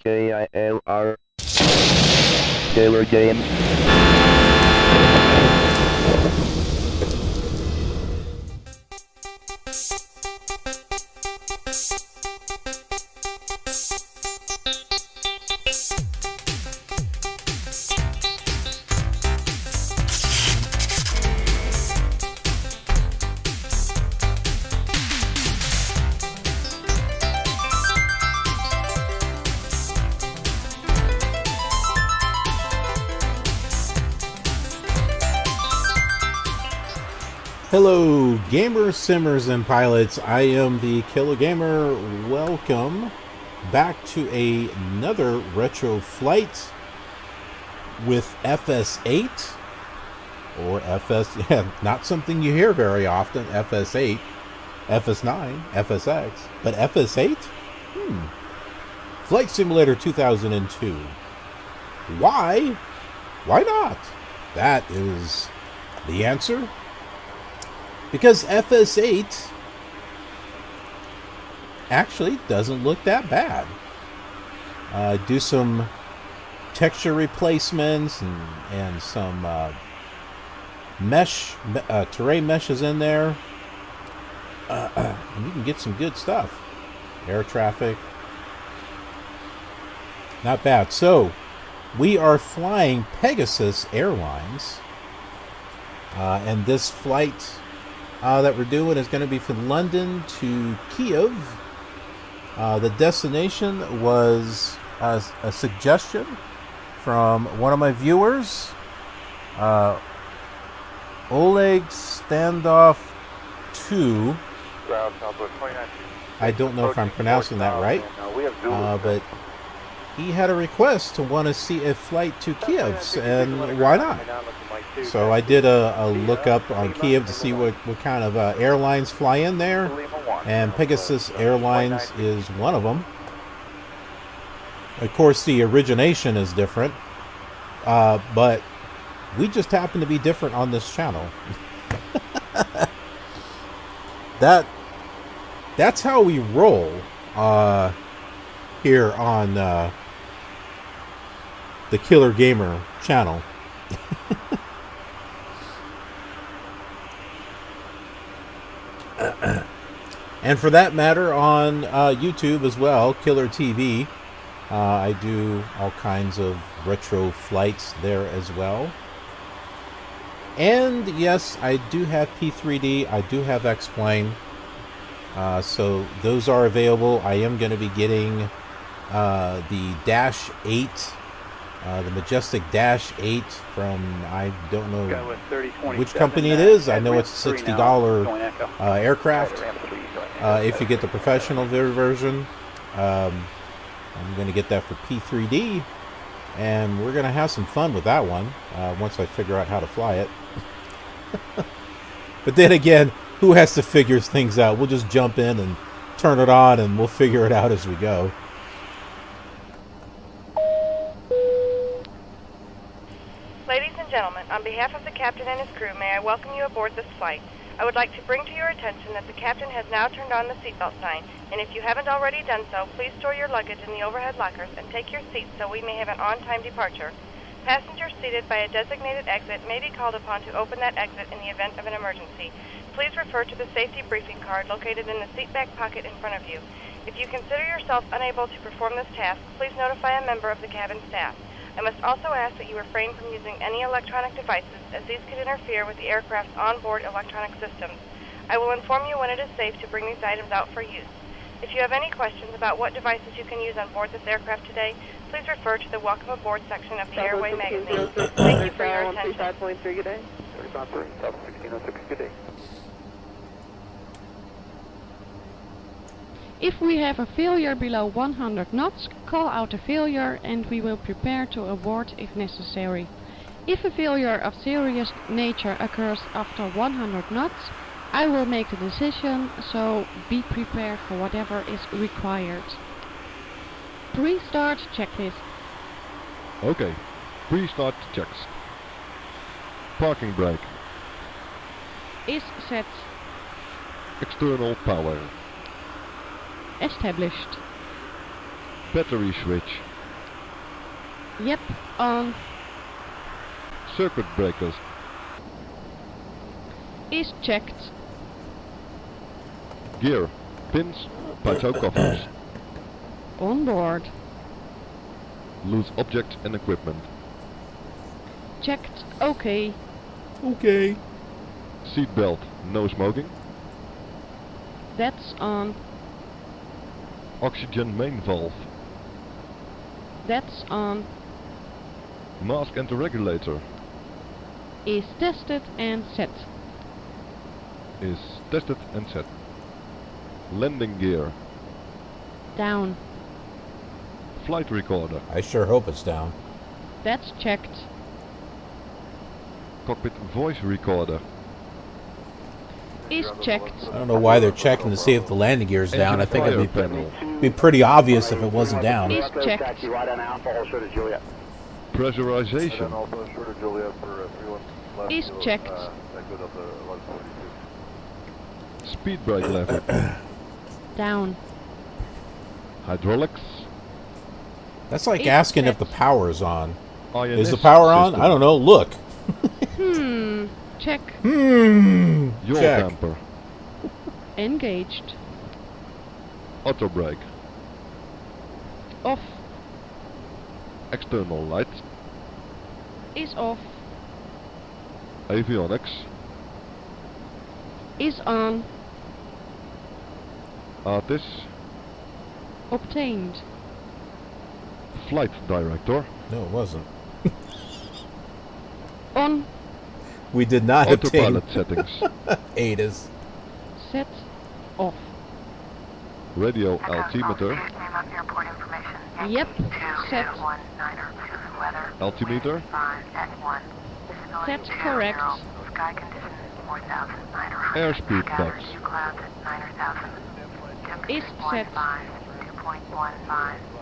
KILR. Killer game. Hello, gamers, simmers, and pilots. I am the Killer Gamer. Welcome back to another retro flight with FS8 or FS. Yeah, not something you hear very often. FS8, FS9, FSX, but FS8. Flight Simulator 2002. Why? Why not? That is the answer. Because FS8 actually doesn't look that bad. Do some texture replacements and some mesh, terrain meshes in there. And you can get some good stuff. Air traffic. Not bad. So, we are flying Pegasus Airlines. And this flight that we're doing is going to be from London to Kiev. The destination was a suggestion from one of my viewers, Oleg Standoff 2. I don't know if I'm pronouncing that right, but he had a request to want to see a flight to Kiev, and why not? So I did a look up on Kiev to see what kind of airlines fly in there, and Pegasus Airlines is one of them. Of course, the origination is different, but we just happen to be different on this channel. That's how we roll here on the Killer Gamer channel. And for that matter, on YouTube as well, Killer TV. I do all kinds of retro flights there as well. And yes, I do have P3D. I do have X-Plane. So those are available. I am going to be getting the Dash 8. The Majestic Dash 8 from, I don't know which company it is. I know it's a $60 aircraft. If you get the professional version, I'm going to get that for P3D. And we're going to have some fun with that one once I figure out how to fly it. But then again, who has to figure things out? We'll just jump in and turn it on and we'll figure it out as we go. Ladies and gentlemen, on behalf of the captain and his crew, may I welcome you aboard this flight. I would like to bring to your attention that the captain has now turned on the seatbelt sign, and if you haven't already done so, please store your luggage in the overhead lockers and take your seats so we may have an on-time departure. Passengers seated by a designated exit may be called upon to open that exit in the event of an emergency. Please refer to the safety briefing card located in the seat back pocket in front of you. If you consider yourself unable to perform this task, please notify a member of the cabin staff. I must also ask that you refrain from using any electronic devices, as these could interfere with the aircraft's onboard electronic systems. I will inform you when it is safe to bring these items out for use. If you have any questions about what devices you can use on board this aircraft today, please refer to the Welcome Aboard section of the Airway magazine. Thank you for your attention. 35.3, good day. 35.3, South 1606, good day. If we have a failure below 100 knots, call out a failure and we will prepare to abort if necessary. If a failure of serious nature occurs after 100 knots, I will make the decision, so be prepared for whatever is required. Pre-start checklist. Okay, pre-start checks. Parking brake. Is set. External power. Established. Battery switch. Yep, on. Circuit breakers. Is checked. Gear. Pins. Piezo covers. On board. Loose objects and equipment. Checked. Okay. Okay. Seat belt. No smoking. That's on. Oxygen main valve. That's on. Mask and regulator. Is tested and set. Is tested and set. Landing gear. Down. Flight recorder. I sure hope it's down. That's checked. Cockpit voice recorder. Is checked. I don't know why they're checking to see if the landing gear's down. I think Engine it'd fire panel. be pretty obvious if it wasn't down. Is checked. Pressurization. Is checked. Speed brake lever. Down. Hydraulics. That's like Is asking if checked. the power's on. INS Is the power on? system. I don't know. Look. Check. Yaw Check. damper. Engaged. Auto brake. Off. External lights. Is off. Avionics. Is on. ATIS. Obtained. Flight director. No, it wasn't. On. We did not obtain Autopilot settings. ADAS. Set. Off. Radio altimeter. Yep. Set. Altimeter. Set correct. Airspeed box. Is set.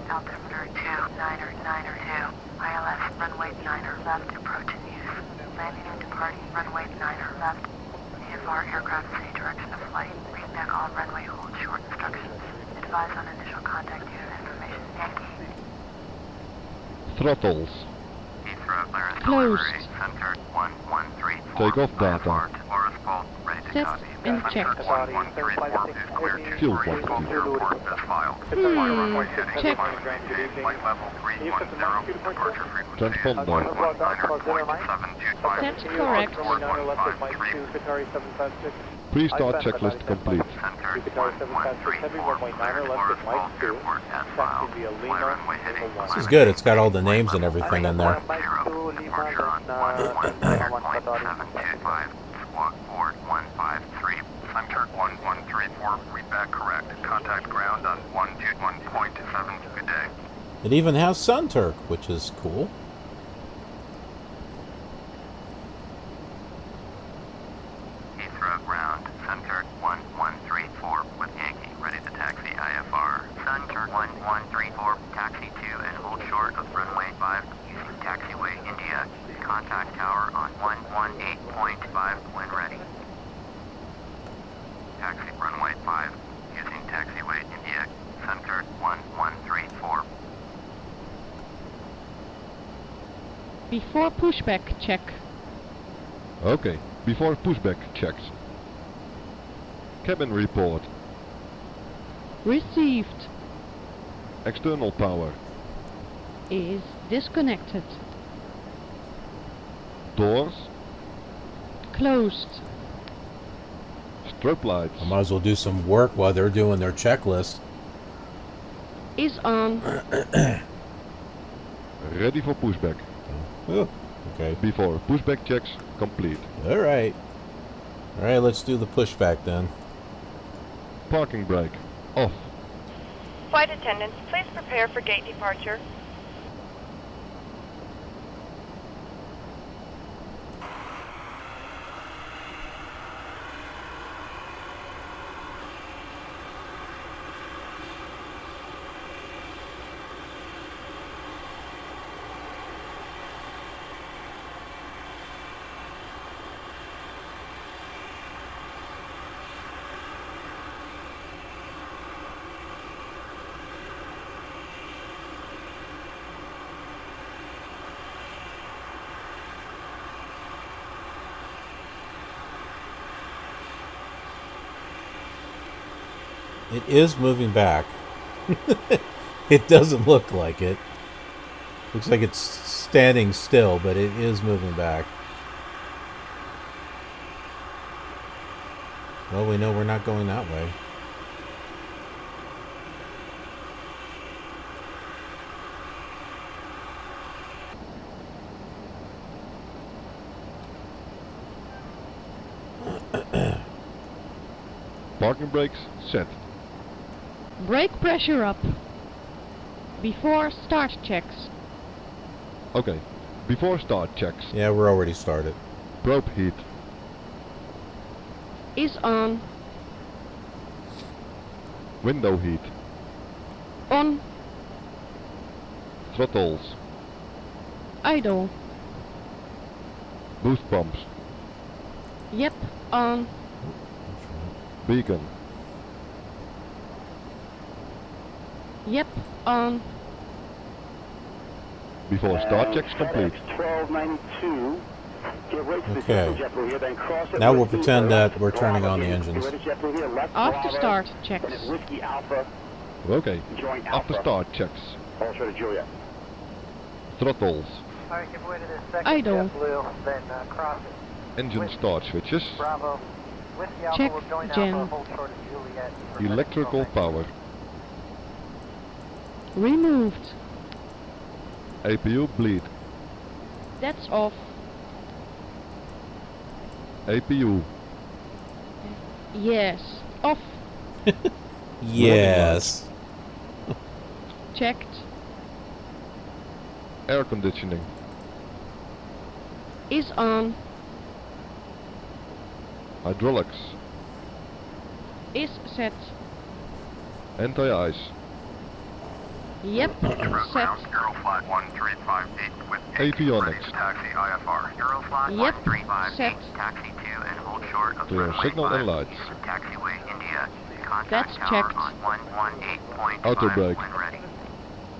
Altimeter 2992. ILS runway 9er left approach in use. Landing and departing runway 9er left. VFR aircraft in any direction of flight. Read back all runway hold short instructions. Advise on initial contact unit information. Yankee. Throttles. Closed. Take off data. Set and checked. Fuel quantity. Check. Transponder. Set correct. Pre-start checklist complete. This is good. It's got all the names and everything in there. Center 1134, read back correct. Contact ground on 121.7. Good day. It even has Sun Turk, which is cool. Heathrow ground, Center 1134 with Yankee, ready to taxi IFR. Center 1134, taxi to and hold short of runway 5 using taxiway India. Contact tower on 118.5 when ready. Taxi runway 5 using taxiway India. Center 1134. Before pushback check. Okay, before pushback checks. Cabin report. Received. External power. Is disconnected. Doors. Closed. Strobe lights. I might as well do some work while they're doing their checklist. Is on. Ready for pushback. Oh, okay. Before pushback checks complete. All right. All right, let's do the pushback then. Parking brake. Off. Flight attendants, please prepare for gate departure. It is moving back. It doesn't look like it. Looks like it's standing still, but it is moving back. Well, we know we're not going that way. Parking brakes set. Brake pressure up. Before start checks. Okay. Before start checks. Yeah, we're already started. Probe heat. Is on. Window heat. On. Throttles. Idle. Boost pumps. Yep. On. Beacon. Yep. On. Before start checks complete. 1292. Get right to the Okay. JetBlue here, then cross it Now with we'll the pretend that left we're turning Bravo on the here. engines. Get right to JetBlue here, left After Bravo, start then checks. it's Whiskey Alpha, Okay. join After Alpha. start checks. Also to Juliet. Throttles. Alright, give way to the second Idle. JetBlue, then cross it. Engine start switches. Bravo. Whiskey Alpha Check will join gen. Alpha, hold short of Juliet. Electrical power. Removed. APU bleed. That's off. APU. Yes. Off. Yes. Checked. Air conditioning. Is on. Hydraulics. Is set. Anti-ice. Yep. Set. Euroflight 1358 with Avionics. taxi IFR. Euroflight Yep. 1358, Set. taxi 2 and hold short of Clear runway signal 5. and lights. Taxiway India. Contact That's tower checked. on 118.5 Auto brake. when ready.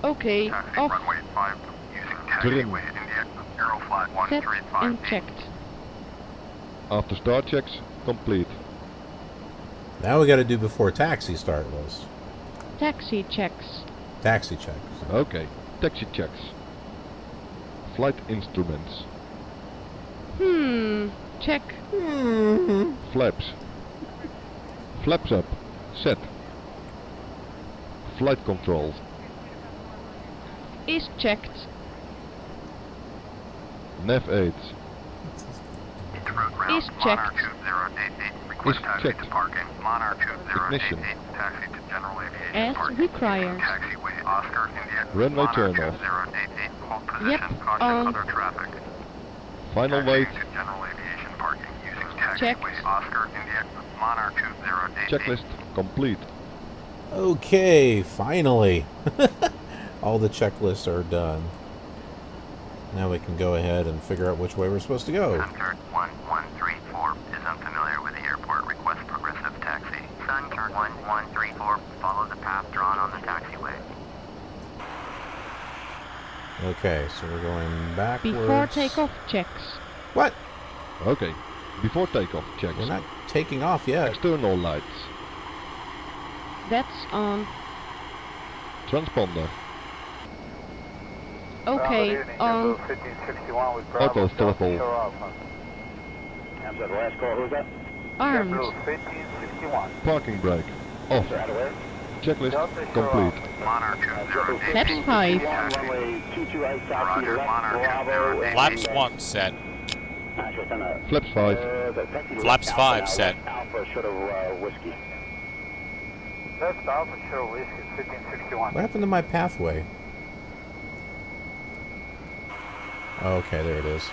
Okay. Taxi Off. runway 5 using Trim. taxiway India. Euroflight Set 1358. and checked. After start checks complete. Now we got to do before taxi start list. Taxi checks. Taxi checks. Okay. Taxi checks. Flight instruments. Check. Flaps. Flaps up. Set. Flight controls. Is checked. Nav aids. Is checked. Is checked. Parking. Monarch 2088. Ignition. Taxi to general aviation As parking. required. Taxiway Oscar India. Runway Monarch turn-off. 2088. Hold position. Yep, Caution other traffic. Final Taxi weight. to general aviation parking using Checked. taxiway Oscar India. Monarch 2088. Checklist complete. Okay, finally. All the checklists are done. Now we can go ahead and figure out which way we're supposed to go. Sun 1134 is unfamiliar with the airport. Request progressive taxi. Sun 1134. Follow the path drawn on the taxiway. Okay, so we're going backwards. Before takeoff checks. What? Okay. Before takeoff checks. We're not taking off yet. External lights. That's on. Transponder. Okay. On. 1561 with Auto throttle. I'm sorry, the last call, who's that? Armed. 1561. Parking brake. Off. Out of where? Checklist complete. Monarch 2088. Flaps 5. Runway 22 right, south Roger, left, Monarch Bravo, 2088. Flaps 1 set. Flaps 5. Flaps 5 set. Alpha short of whiskey. That's Alpha Sure Whiskey 1561. What happened to my pathway? Oh, okay, there it is.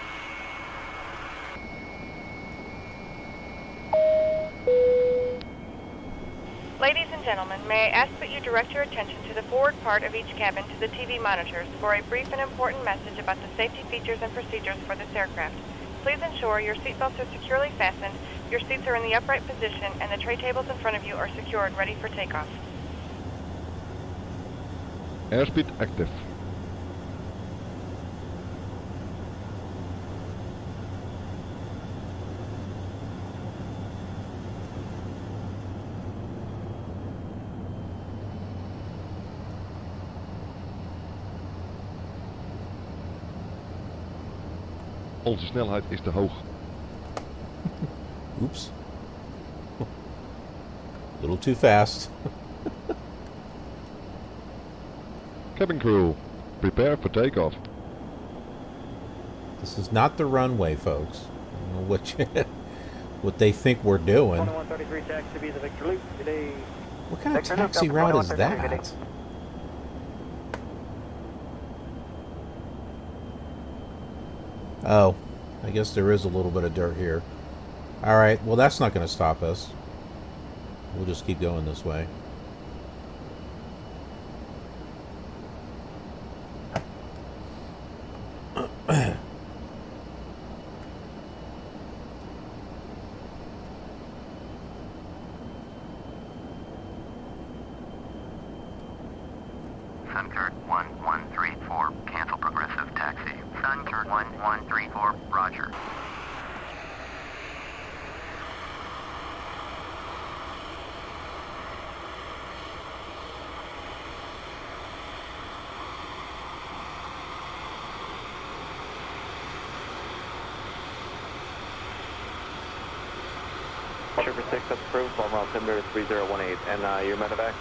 Ladies and gentlemen, may I ask that you direct your attention to the forward part of each cabin to the TV monitors for a brief and important message about the safety features and procedures for this aircraft. Please ensure your seatbelts are securely fastened, your seats are in the upright position, and the tray tables in front of you are secured, ready for takeoff. Airspeed active. Onze snelheid is te hoog. Oops. A little too fast. Cabin crew, prepare for takeoff. This is not the runway, folks. I don't know what they think we're doing. 133 taxi to be the Victor Loop today. What kind of Victor Loop, taxi Delta route is 2133, good that? day. Oh, I guess there is a little bit of dirt here. Alright, well that's not going to stop us. We'll just keep going this way. Sunkirk 1134, cancel progressive taxi. Sunkirk 1134, roger. Trooper 6, that's approved. Form route 3018. And your medevac?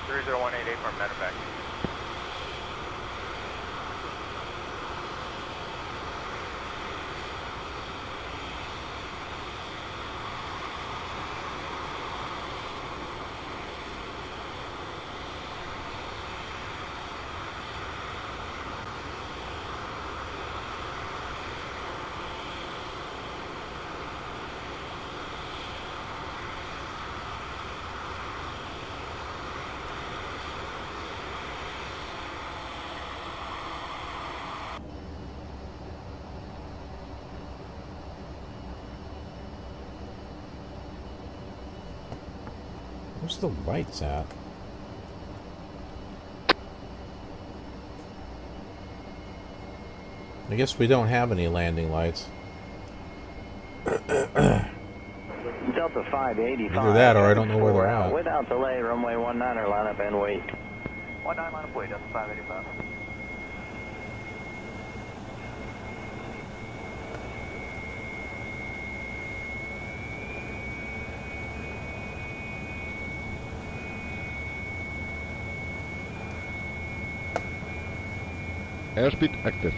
30188 for medevac. Where's the lights at? I guess we don't have any landing lights. Delta 585. Either that or I don't know where they're at. Without delay, runway 19 line up and wait. 19 line up wait, Delta 585. Airspeed active.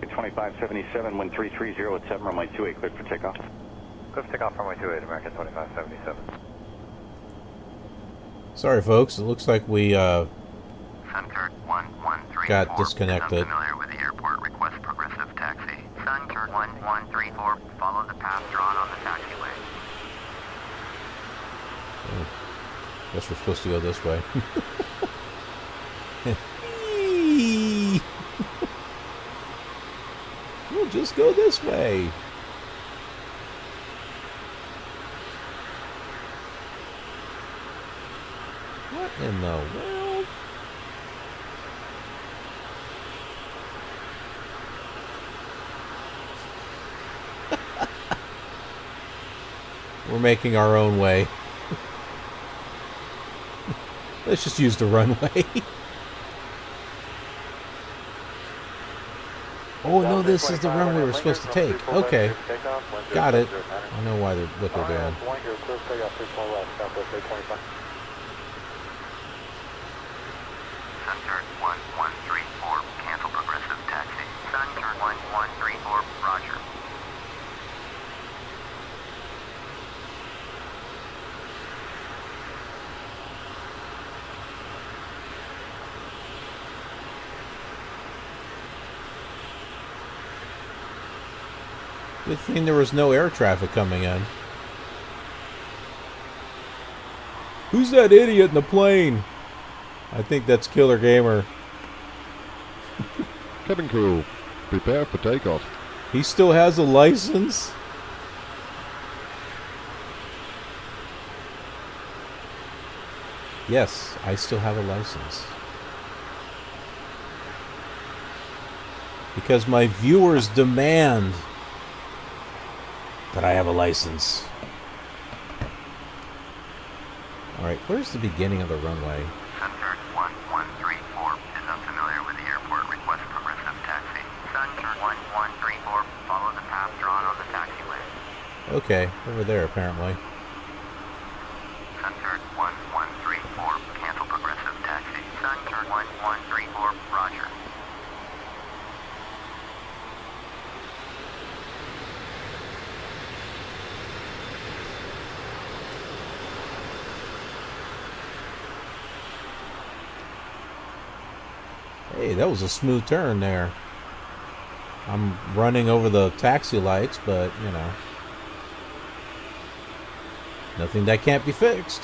Okay, 2577, wind 330 at 7, runway 28, cleared for takeoff. Clear for takeoff, runway 28, American 2577. Sorry, folks. It looks like we Sunkirk 1134. got disconnected. Unfamiliar with the airport, request progressive taxi. Sunkirk 1134, follow the path drawn on the taxiway. Guess we're supposed to go this way. We'll just go this way. What in the world? We're making our own way. Let's just use the runway. Oh no, this is the runway we're supposed to take. Okay, got it. I know why what they're doing. Sunkirk 1134, cancel progressive taxi. Sunkirk 1134, roger. Good thing there was no air traffic coming in. Who's that idiot in the plane? I think that's Killer Gamer. Cabin crew, prepare for takeoff. He still has a license? Yes, I still have a license. Because my viewers demand that I have a license. Alright, where's the beginning of the runway? Center 1134 is unfamiliar with the airport. Request progressive taxi. Center 1134, follow the path drawn on the taxiway. Okay, over there apparently. Center 1134, cancel progressive taxi. Center 1134, roger. Hey, that was a smooth turn there. I'm running over the taxi lights, but, you know, nothing that can't be fixed.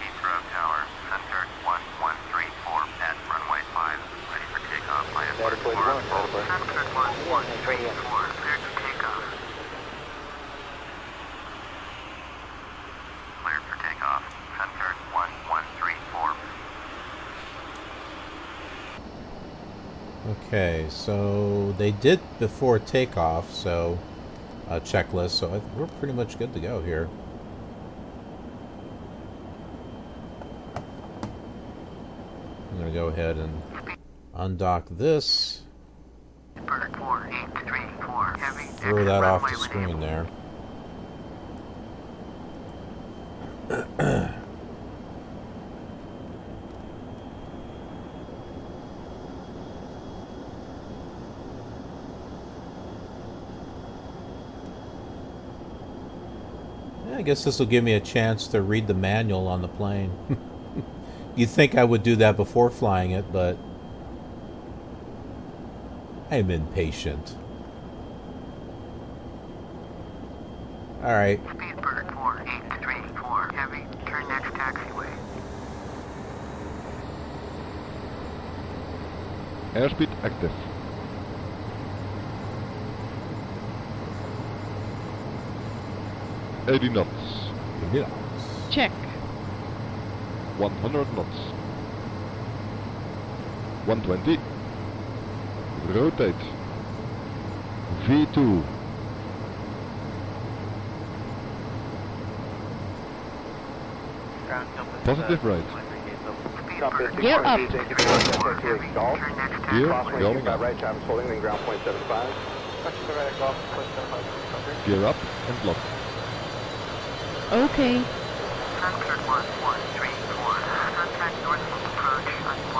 Heathrow Tower, center 1134 at runway 5, ready for takeoff. I have order 4. Center 1134, cleared for takeoff. Cleared for takeoff. Center 1134. Okay, so they did before takeoff, so a checklist, so we're pretty much good to go here. I'm going to go ahead and undock this. Throw that off the screen there. I guess this will give me a chance to read the manual on the plane. You'd think I would do that before flying it, but I'm impatient. Alright. Speedbird 4834, heavy, turn next taxiway. Airspeed active. $80 knots. Check. 100 knots. 120. Rotate. V2. Positive right. Gear up. Gear going up. Right time is holding, then ground point 75. Gear up and lock. Okay.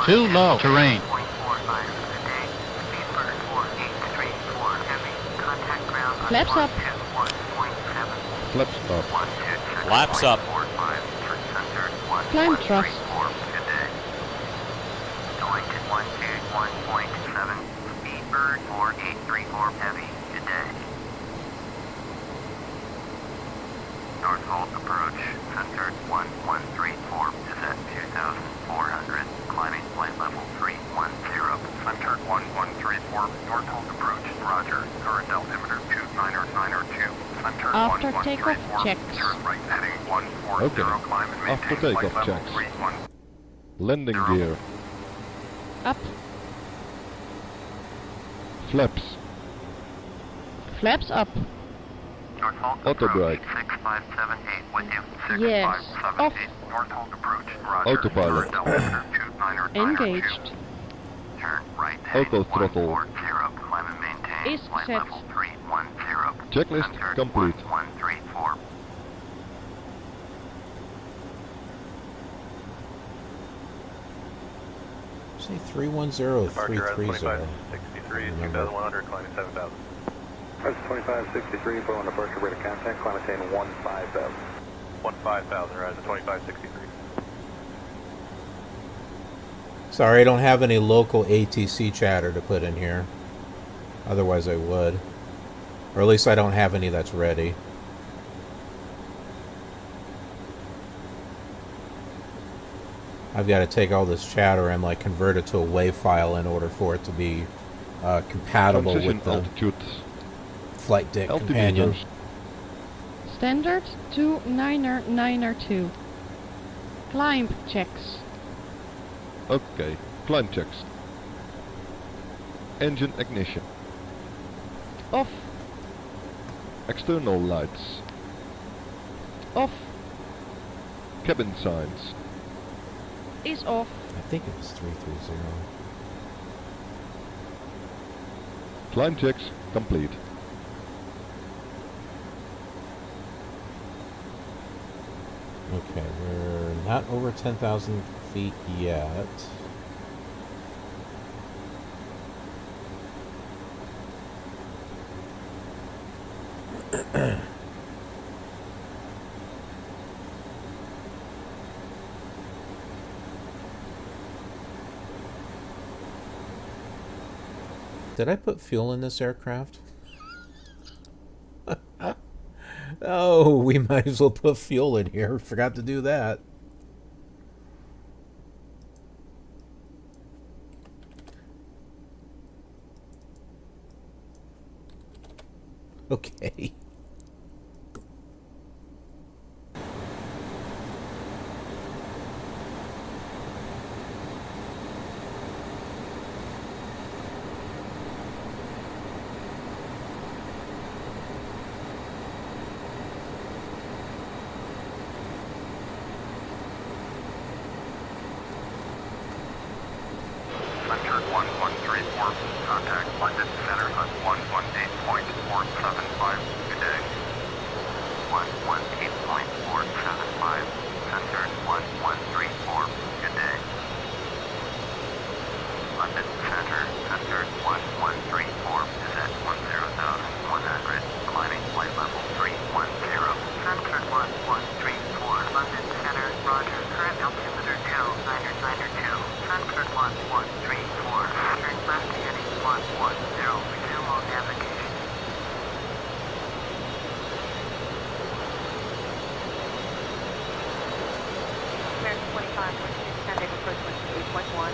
Too low. Terrain. Flaps up. Flaps up. Flaps up. Climb thrust. Going to 121.7. Speedbird 4834 heavy. Good day. Northolt approach, center 1134 is at 2,400, climbing flight level 310. Center 1134, Northolt approach, roger, current altimeter 29902. Center After 1134, takeoff checks. turn right heading 140, Okay, climb and after maintain takeoff flight level checks. 31. Landing gear. Up. Flaps. Flaps up. Northolt Auto approach, brake. 6578 with you. Yes. 6578, Off. Northolt approach, roger, Autopilot. current altimeter 29902. Engaged. Turn right heading Auto throttle. 140, climb and maintain Is flight set. level 310. Checklist Center complete. 1134. Say 310 330. 63, 2,100, climbing 7,000. That's 2563, for on departure rate of contact, climb attain 15,000. 15,000, rise to 2563. Sorry, I don't have any local ATC chatter to put in here. Otherwise I would. Or at least I don't have any that's ready. I've got to take all this chatter and like convert it to a WAV file in order for it to be compatible Transition with the altitude. flight deck companion. Altimeters. Standard 2992. Climb checks. Okay. Climb checks. Engine ignition. Off. External lights. Off. Cabin signs. Is off. I think it was 330. Climb checks complete. Okay, we're not over 10,000 feet yet. Did I put fuel in this aircraft? Oh, we might as well put fuel in here. Forgot to do that. Okay. Center 1134, contact London Center on 118.475, good day. 118.475, Center 1134, good day. London Center, Center 1134 is at 10,100, climbing flight level 310. Center 1134, London Center, roger. Current altimeter 2992. Center 1134, turn left heading 110, resume on navigation. American 25, 46, contact approach 1281.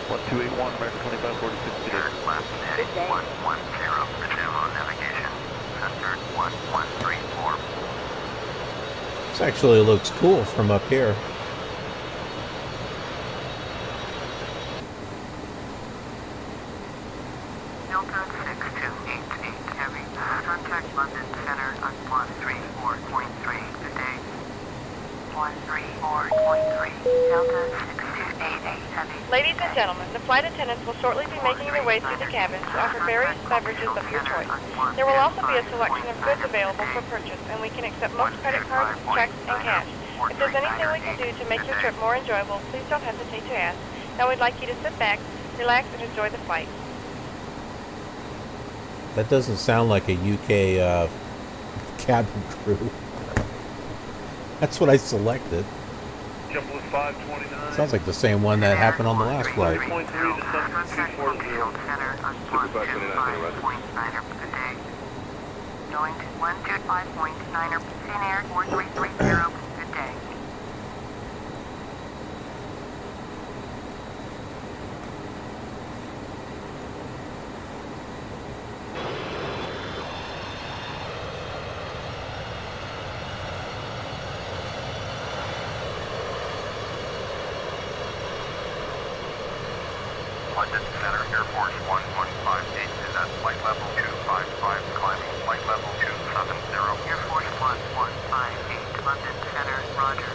1281, American 25, 46, Turn left heading 110, resume on navigation. Center 1134. This actually looks cool from up here. Delta 6288 Heavy, contact London Center on 134.3, good day. 134.3, Delta 6288 Heavy. Ladies and gentlemen, the flight attendants will shortly be making their way through the cabin to offer various beverages of your choice. There will also be a selection of goods available for purchase, and we can accept most credit cards, checks, and cash. If there's anything we can do to make your trip more enjoyable, please don't hesitate to ask. Now we'd like you to sit back, relax, and enjoy the flight. That doesn't sound like a UK cabin crew. That's what I selected. Jumbo 529. Sounds like the same one that happened on the last flight. 3.3 to 7240. Center on 125.9, good day. Going to 125.9, Scene Air 4330, good day. London Center, Air Force 1158 is at flight level 255, climbing flight level 270. Air Force 1158, London Center, roger.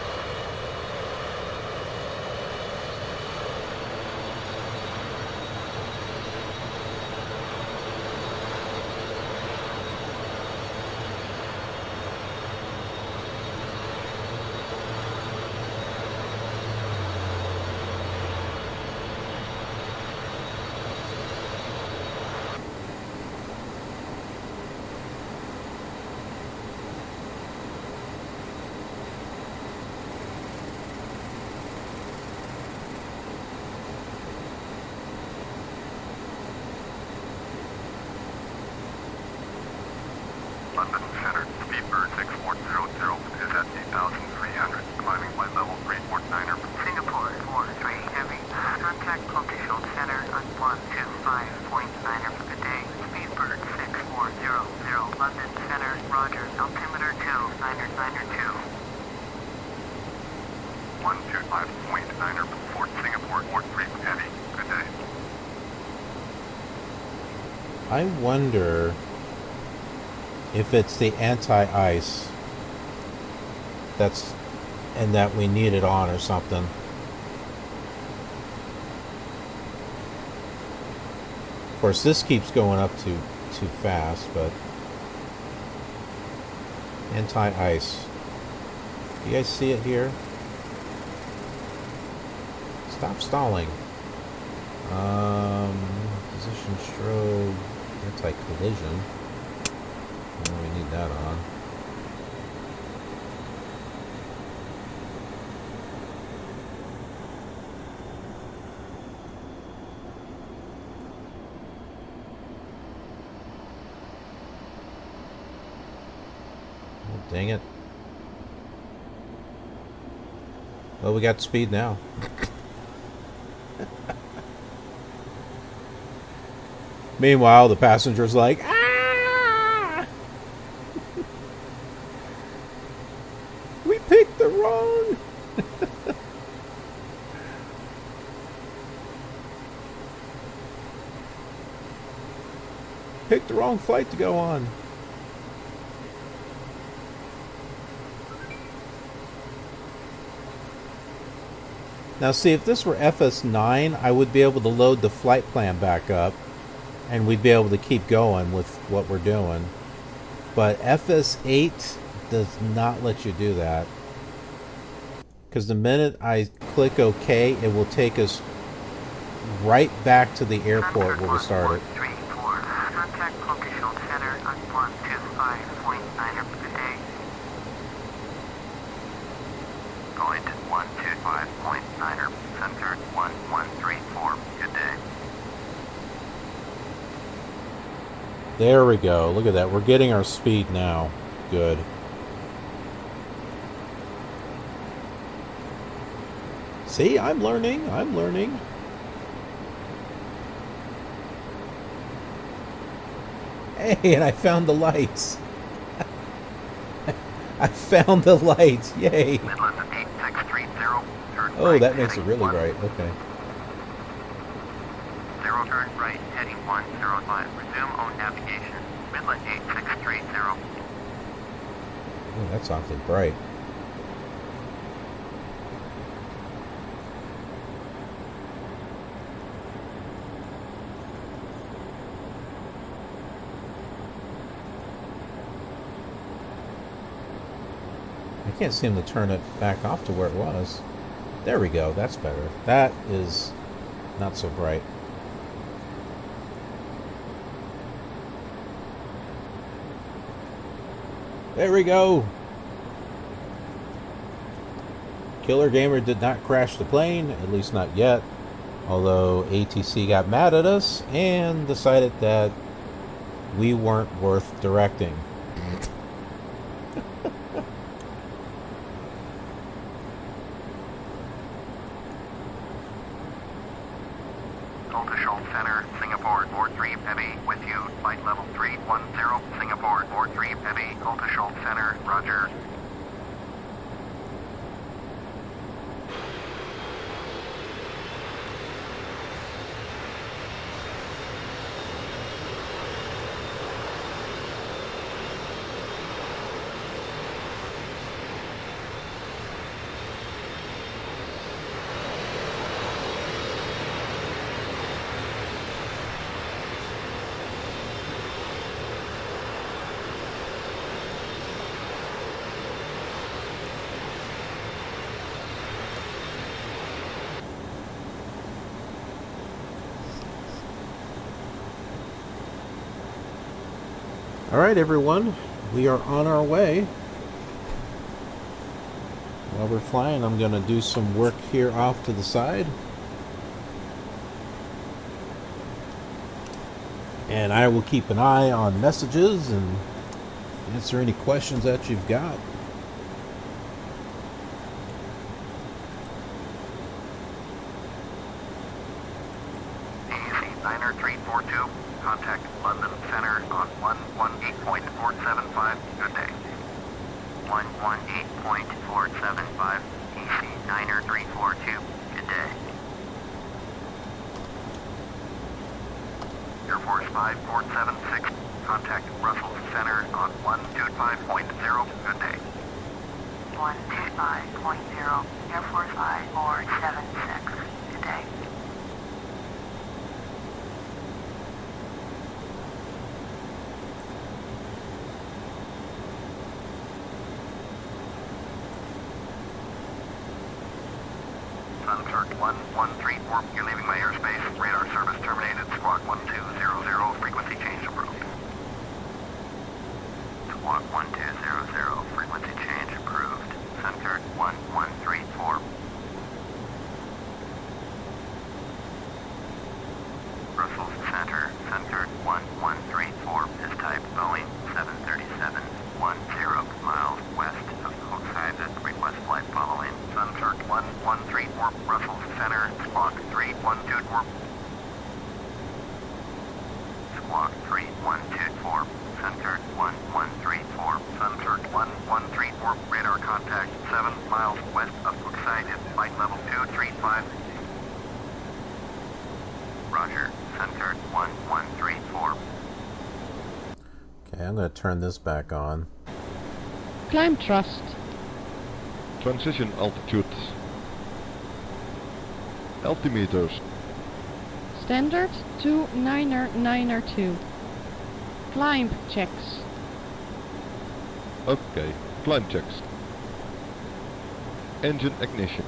London Center, Speedbird 6400 is at 8,300, climbing flight level 349er. Singapore Center, roger, altimeter 2, niner 2. 125.9er, Fort Singapore, Port 3 heavy. Good day. I wonder if it's the anti-ice and that we need it on or something. Of course, this keeps going up too fast, but anti-ice. You guys see it here? Stop stalling. Position strobe, anti-collision. Oh, we need that on. Oh, dang it. Well, we got speed now. Meanwhile, the passenger's like, ah! We picked the wrong. Picked the wrong flight to go on. Now see, if this were FS9, I would be able to load the flight plan back up and we'd be able to keep going with what we're doing. But FS8 does not let you do that. Because the minute I click OK, it will take us right back to the airport where we started. Contact location center on 125.9er per day. Point 125.9er, center 1134. Good day. There we go. Look at that. We're getting our speed now. Good. See, I'm learning. I'm learning. Hey, and I found the lights. I found the lights. Yay. Midland 8630. Oh, that makes it really bright. Okay. 0 turn right, heading 105. Resume on navigation. Midland 8630. Oh, that's awfully bright. I can't seem to turn it back off to where it was. There we go. That's better. That is not so bright. There we go. Killer Gamer did not crash the plane, at least not yet. Although ATC got mad at us and decided that we weren't worth directing. Ultra Center, Singapore, 43 heavy, with you, flight level 310, Singapore, 43 heavy, Ultra Center, roger. Alright everyone, we are on our way. While we're flying, I'm going to do some work here off to the side. And I will keep an eye on messages and answer any questions that you've got. AEC 90342, contact London Center on 118.47. 5, good day. 118.475, EC Niner 342, good day. Air Force 5476, contact Brussels Center on 125.0, good day. 125.0, Air Force 5476, good day. Suncirk 1134, you're leaving my airspace. Radar service terminated. Squawk 1200, frequency change approved. Squawk 1200, frequency change approved. Suncirk 1134. Brussels Center, Suncirk 1134 is type Boeing 737, 10 miles west of Kyiv. Request flight following. Suncirk 1134, Brussels Center, Squawk 3124. Squawk 3124, Suncirk 1134, Suncirk 1134, radar contact 7 miles west of Kyiv, flight level 235. Roger, Suncirk 1134. Okay, I'm going to turn this back on. Climb thrust. Transition altitude. Altimeters. Standard 2992. Climb checks. Okay, climb checks. Engine ignition.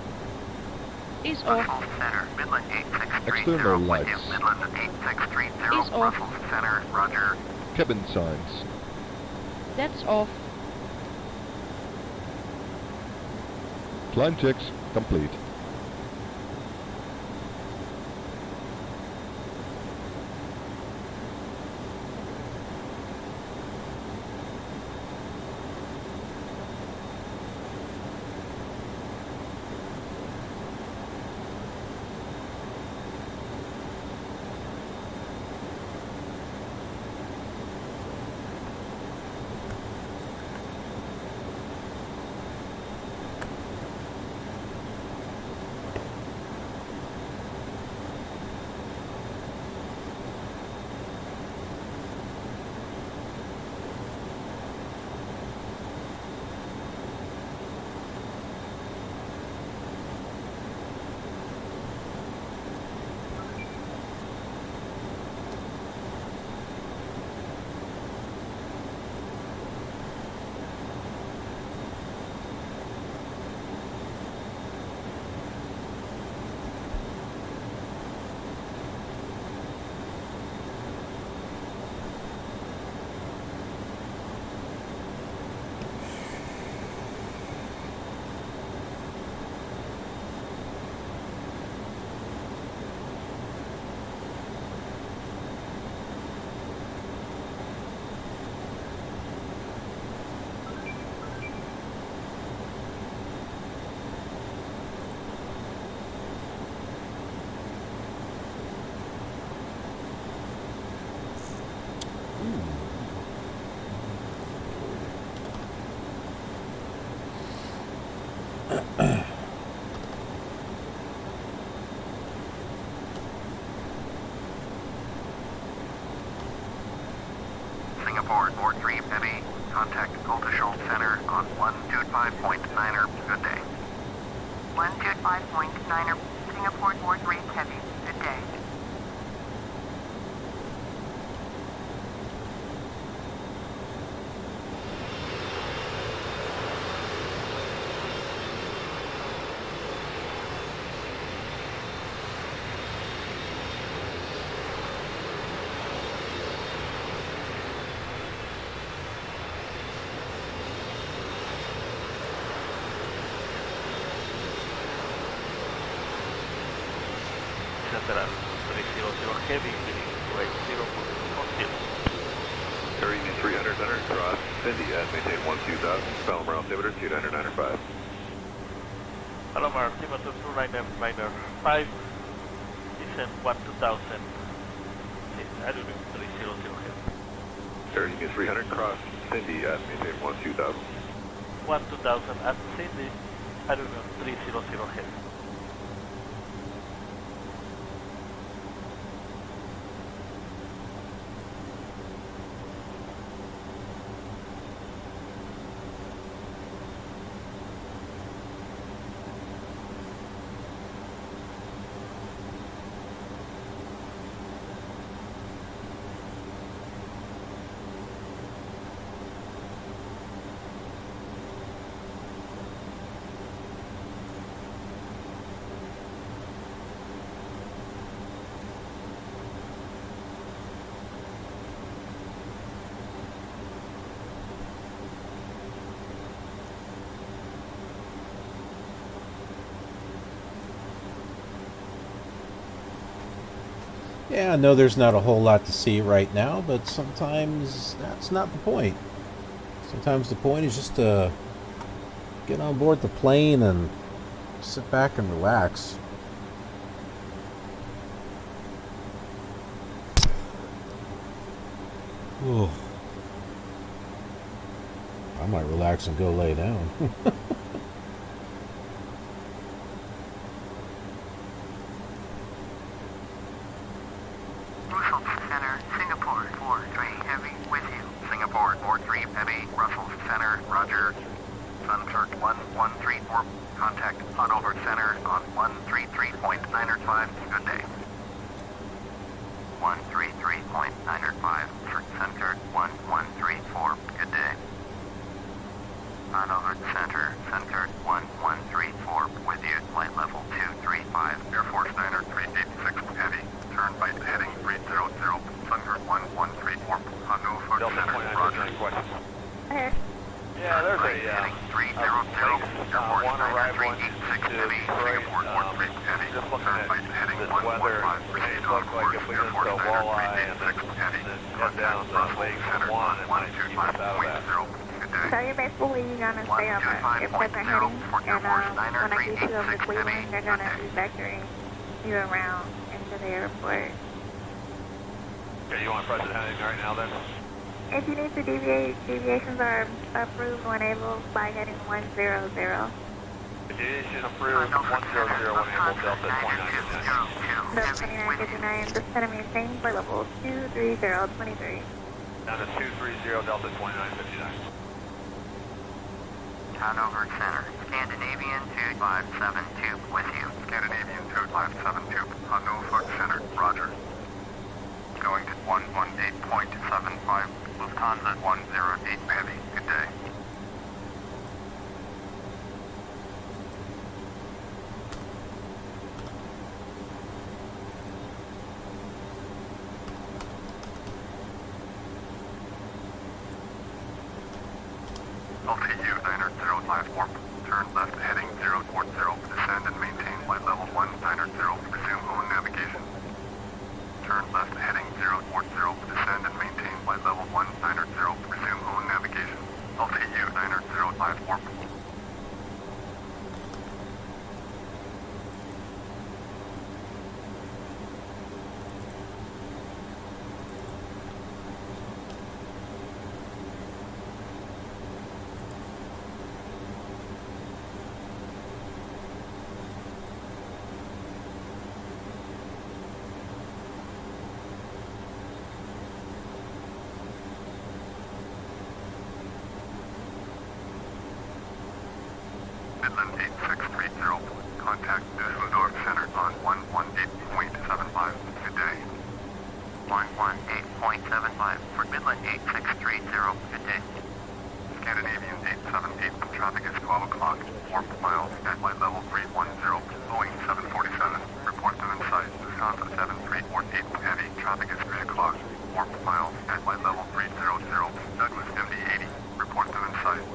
Is off. Brussels Center, Midland 8630. External lights. Midland 8630. Is off. Brussels Center, roger. Cabin signs. That's off. Climb checks complete. Singapore, Board 3 Heavy, contact Ultra Center on 125.9er, good day. 125.9er, Singapore Board 3 Heavy, good day. Central 300 Heavy, heading right 0.40. Area 300 center, cross, India, maintain 12,000, Palomar altimeter 2995. Palomar altimeter 2995, descend 12,000, altitude 300 Heavy. Area 300, cross, Cindy at maintain 12000. 12000 at Cindy, Aruno 300 heavy. Yeah, I know there's not a whole lot to see right now, but sometimes that's not the point. Sometimes the point is just to get on board the plane and sit back and relax. Ooh. I might relax and go lay down. Center, Singapore 43 heavy with you. Singapore 43 heavy, Brussels Center, roger. Sunkirk 1134, contact Hanover Center on 133.905, good day. 133.905 for Sunkirk 1134, good day. Hanover Center, Sunkirk 1134, with you, flight level 235, Air Force Niner 386 heavy. Turn right heading 300, Thunder 1134, Hanover Center, roger. Okay. Yeah, there's a Heading 300, Air Force Niner 386 heavy, Singapore 43 heavy. just looking Turn at right heading this 115, weather, proceed it on looks like course, if we Air get Force into a Niner walleye and 386 heavy. head down to Lake Center 1 and might keep us out of that. 1220, good day. So you're basically gonna stay on the airport heading, and when I get you over to Cleveland, they're gonna be vectoring you around into the airport. Okay, you want to press it heading right now then? If you need to deviate, deviations are approved when able by heading 100. Deviation approved 100 when able, Delta 2959. Delta 2959, just send me a change by level 23023. Down to 230, Delta 2959. Hanover Center, Scandinavian 2572 with you. Scandinavian 2572, Hanover Center, roger. Going to 118.75, Lufthansa 108 heavy, good day. LTU 9054, turn left heading 040, descend and maintain flight level 190, resume own navigation. Turn left heading 040, descend and maintain flight level 190, resume own navigation. LTU 9054. Midland 8630, contact Düsseldorf Center on 118.75, good day. 118.75 for Midland 8630, good day. Scandinavian 878, traffic is 12 o'clock, 4 miles at flight level 310, Boeing 747, report them in sight, Lufthansa 7348, heavy, traffic is 3 o'clock, 4 miles at flight level 300, Douglas MD-80, report them in sight.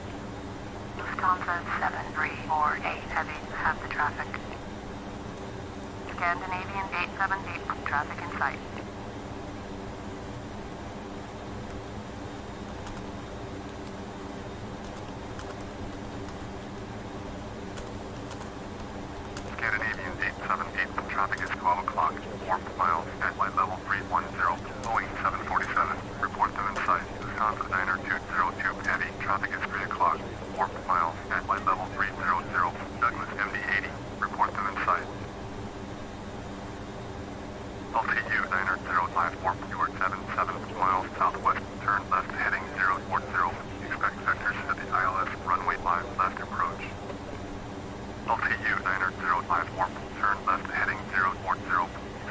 Lufthansa 7348 heavy, have the traffic. Scandinavian 878, traffic in sight. Scandinavian 878, traffic is 12 o'clock, 4 miles at flight level 310, Boeing 747, report them in sight, Lufthansa 9202. Traffic is 3 o'clock. 4 miles at flight level 300. Douglas MD-80. Report them in sight. LTU 9054. You are 77 miles southwest. Turn left heading 040. Expect vectors at the ILS runway 5 left approach. LTU 9054. Turn left heading 040.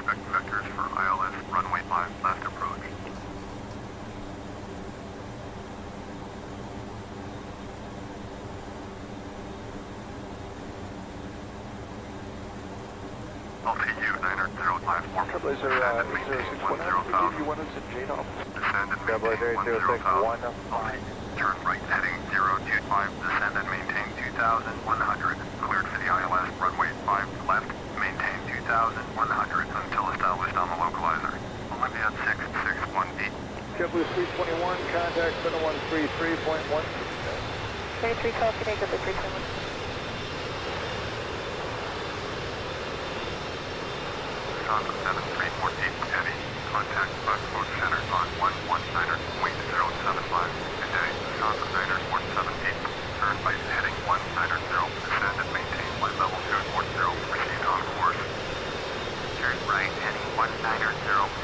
Expect vectors for ILS runway 5 left approach. LTU 9054. Trailblazer 0619, give you one as a JDOP. Descend and maintain 10615. Turn right heading 025. Descend and maintain 2100. Cleared for the ILS runway 5 left. Maintain 2100 until established on the localizer. Olympia 6618. JetBlue 321, contact 7133.1. 33 copy, negative 321. Wisconsin 7348 Heavy. Contact Bucksport Center on 119er, wing 075. Good day, Wisconsin 9478. Turn right heading 190. Descend and maintain flight level 240. Proceed on course. Turn right heading 190.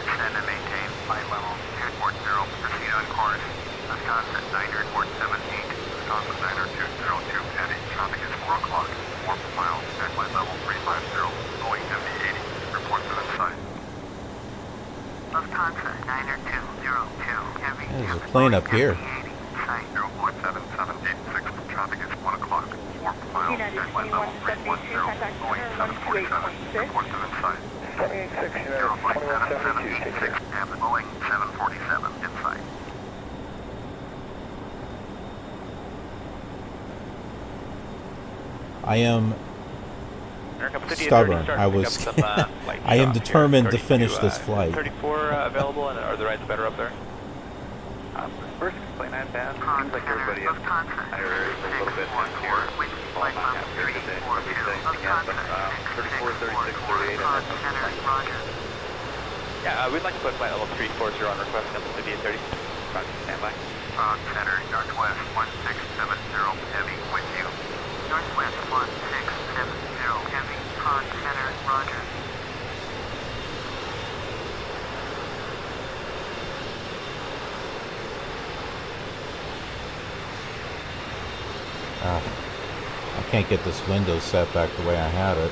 Descend and maintain flight level 240. Proceed on course. Wisconsin 9478. Wisconsin 9202 Heavy. Traffic is 4 o'clock. 4 miles at flight level 350. Boeing MD-80. Report them in sight. Lufthansa 9202 Heavy. There's a plane up here. Site 0.7786. Traffic is 1 o'clock. 4 miles at flight level 310. Boeing 747. Report them in sight. 786, 0.7786 and Boeing 747 in sight. I am stubborn. I am determined to finish this flight. 34 available, and are the rides better up there? First complaint I've had, seems like everybody has higher areas a little bit here. Well, not half here today, everything again, but 34, 36, 38, and then yeah, we'd like to put flight level 340 on request, number 5830. Roger, standby. Center, Northwest 1670, Heavy, with you. Northwest 1670, Heavy, Center, Roger. I can't get this window set back the way I had it.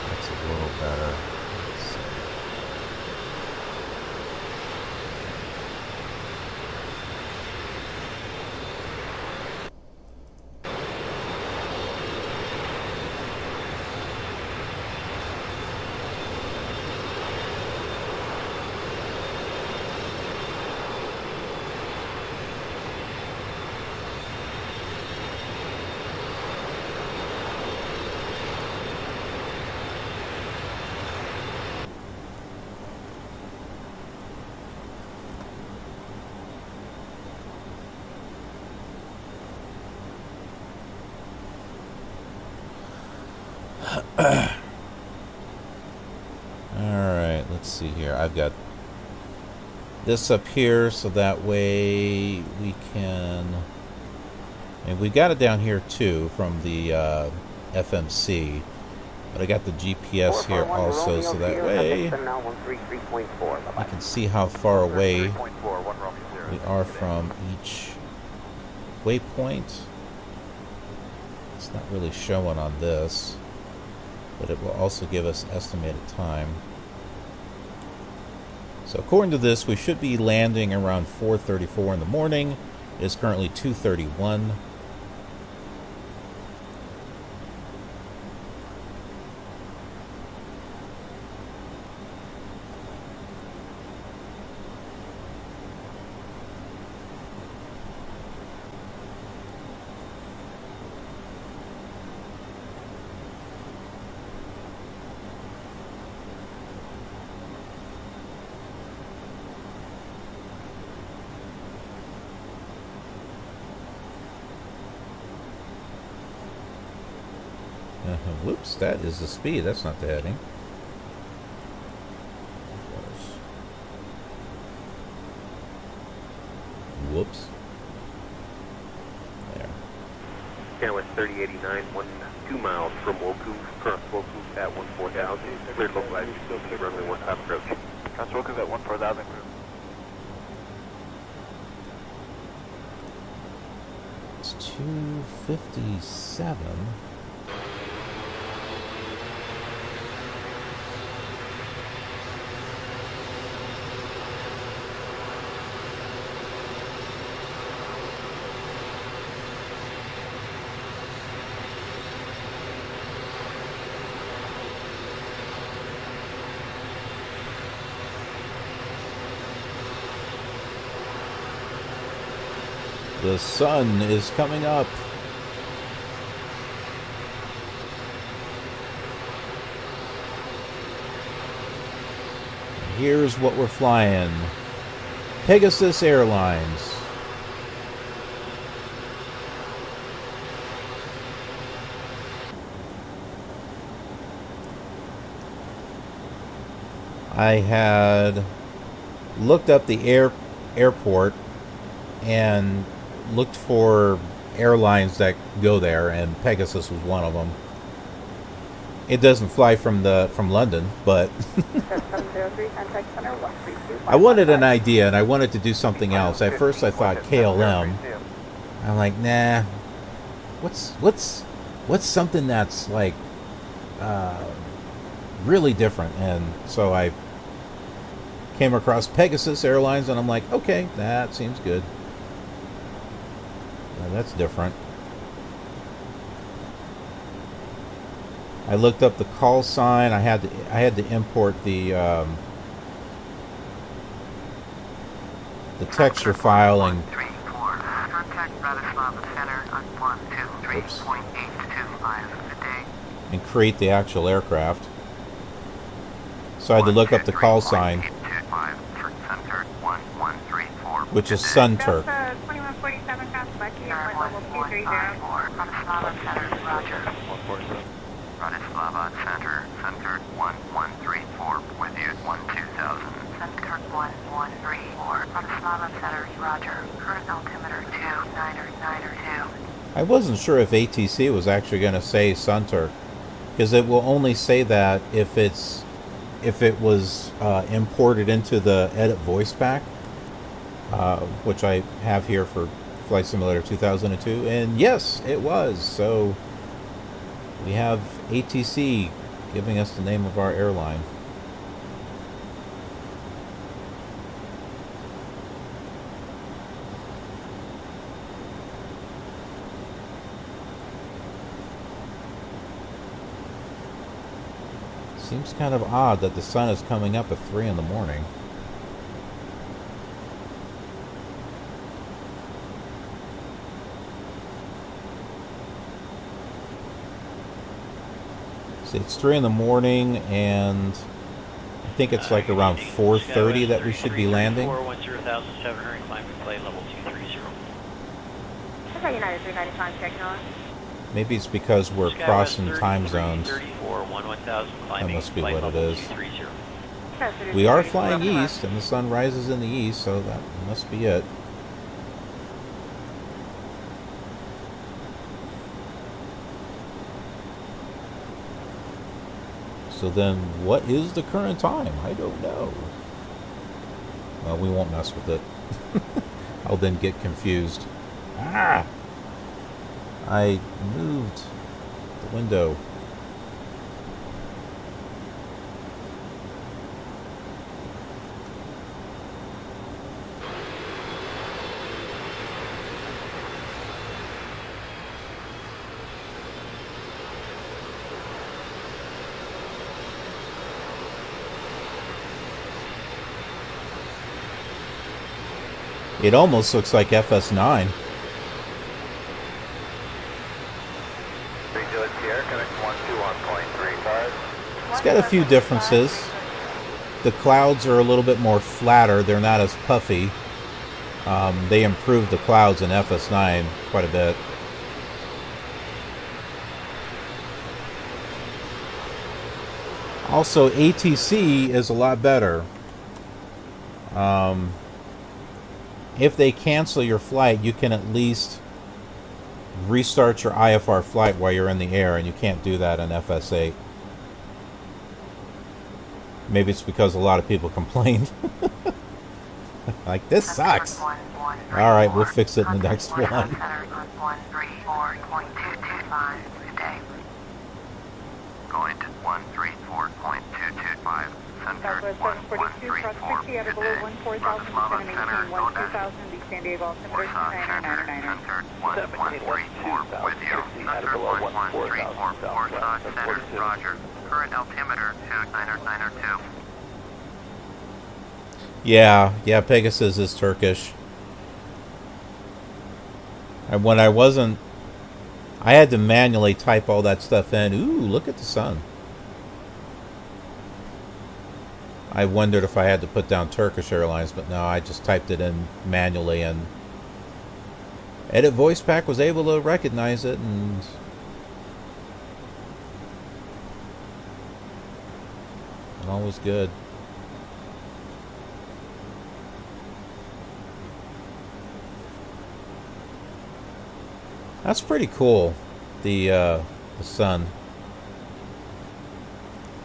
That's a little better. Let's see. Alright, let's see here. I've got this up here so that way we can... And we got it down here too from the FMC. But I got the GPS here also so that way I can see how far away we are from each waypoint. It's not really showing on this, but it will also give us estimated time. So according to this, we should be landing around 4:34 in the morning. It is currently 2:31. Whoops, that is the speed. That's not the heading. Whoops. There. Channel 3089, 2 miles from Woku, cross Woku at 14,000. Cleared local IVC, runway 1 top approach. Cross Woku at 14,000. It's 257. The sun is coming up. Here's what we're flying. Pegasus Airlines. I had looked up the airport and looked for airlines that go there, and Pegasus was one of them. It doesn't fly from London, but I wanted an idea, and I wanted to do something else. At first, I thought KLM. I'm like, nah. What's something that's like really different? And so I came across Pegasus Airlines, and I'm like, okay, that seems good. That's different. I looked up the call sign. I had to import the texture file and create the actual aircraft. So I had to look up the call sign, which is Sun Turk. Bratislava Center, Center 1134, with you 12000. Center 1134, Bratislava Center, Roger. Current altimeter 2992. I wasn't sure if ATC was actually going to say Sun Turk, because it will only say that if it was imported into the edit voice pack, which I have here for Flight Simulator 2002, and yes, it was. So we have ATC giving us the name of our airline. Seems kind of odd that the sun is coming up at 3 in the morning. See, it's 3 in the morning, and I think it's like around 4:30 that we should be landing. 410,700, climbing plane level 230. United 395, checking on. Maybe it's because we're crossing time zones. 34, 11,000, That climbing must be plane what it level is. 230. We are flying east, and the sun rises in the east, so that must be it. So then, what is the current time? I don't know. Well, we won't mess with it. I'll then get confused. Ah! I moved the window. It almost looks like FS9. It's got a few differences. The clouds are a little bit more flatter. They're not as puffy. They improved the clouds in FS9 quite a bit. Also, ATC is a lot better. if they cancel your flight, you can at least restart your IFR flight while you're in the air, and you can't do that in FS8. Maybe it's because a lot of people complained. Like, this sucks. Alright, we'll fix it in the next one. Going to 134.225. Center 1134. Good day. Bratislava Center, go down. Warsaw Center, Center 1134 with you. Center 1134. Warsaw Center, roger. Current altimeter 2992. Yeah, Pegasus is Turkish. And when I wasn't, I had to manually type all that stuff in. Ooh, look at the sun. I wondered if I had to put down Turkish Airlines, but no, I just typed it in manually, and Edit Voice Pack was able to recognize it, and all was good. That's pretty cool, the sun.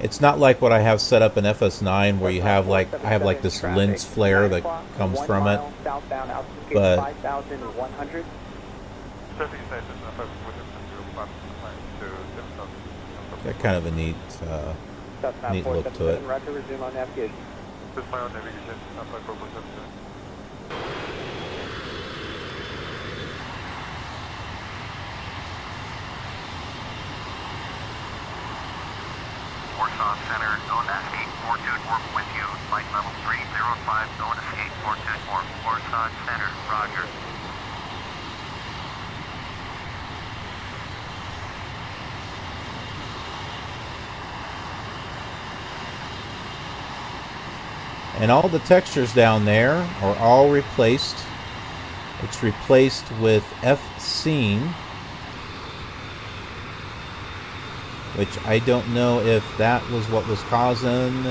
It's not like what I have set up in FS9 where you have like, I have like this lens flare that comes from it, but got kind of a neat look to it. Warsaw Center, going to 8424 with you. Flight level 305, going to 8424. Warsaw Center, roger. And all the textures down there are all replaced. It's replaced with FScene, which I don't know if that was what was causing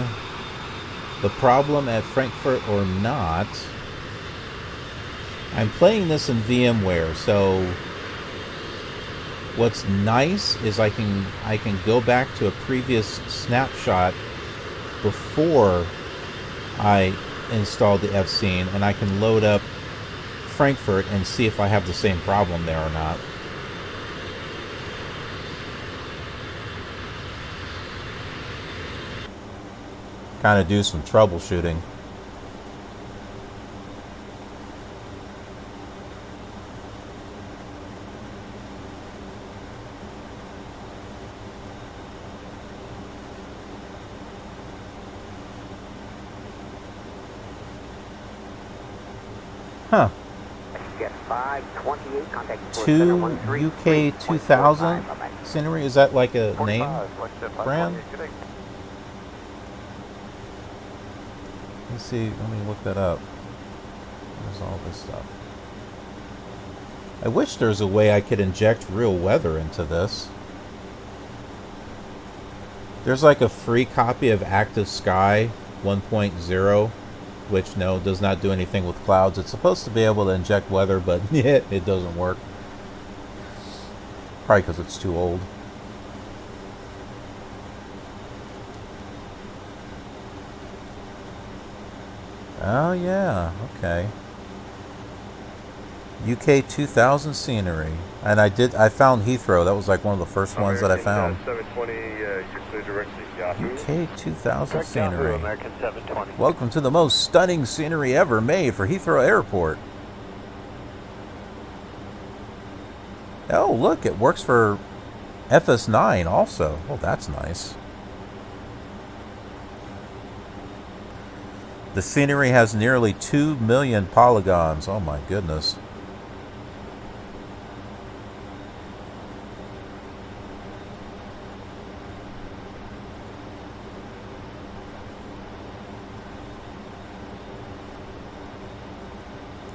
the problem at Frankfurt or not. I'm playing this in VMware, so what's nice is I can go back to a previous snapshot before I installed the FScene, and I can load up Frankfurt and see if I have the same problem there or not. Kind of do some troubleshooting. Huh. 2 UK 2000 scenery? Is that like a name brand? Let's see, let me look that up. There's all this stuff. I wish there was a way I could inject real weather into this. There's like a free copy of Active Sky 1.0, which no, does not do anything with clouds. It's supposed to be able to inject weather, but it doesn't work. Probably because it's too old. Oh yeah, okay. UK 2000 scenery, and I found Heathrow. That was like one of the first ones that I found. 720, UK 2000 scenery. Welcome to the most stunning scenery ever made for Heathrow Airport. Oh, look, it works for FS9 also. Oh, that's nice. The scenery has nearly 2 million polygons. Oh my goodness.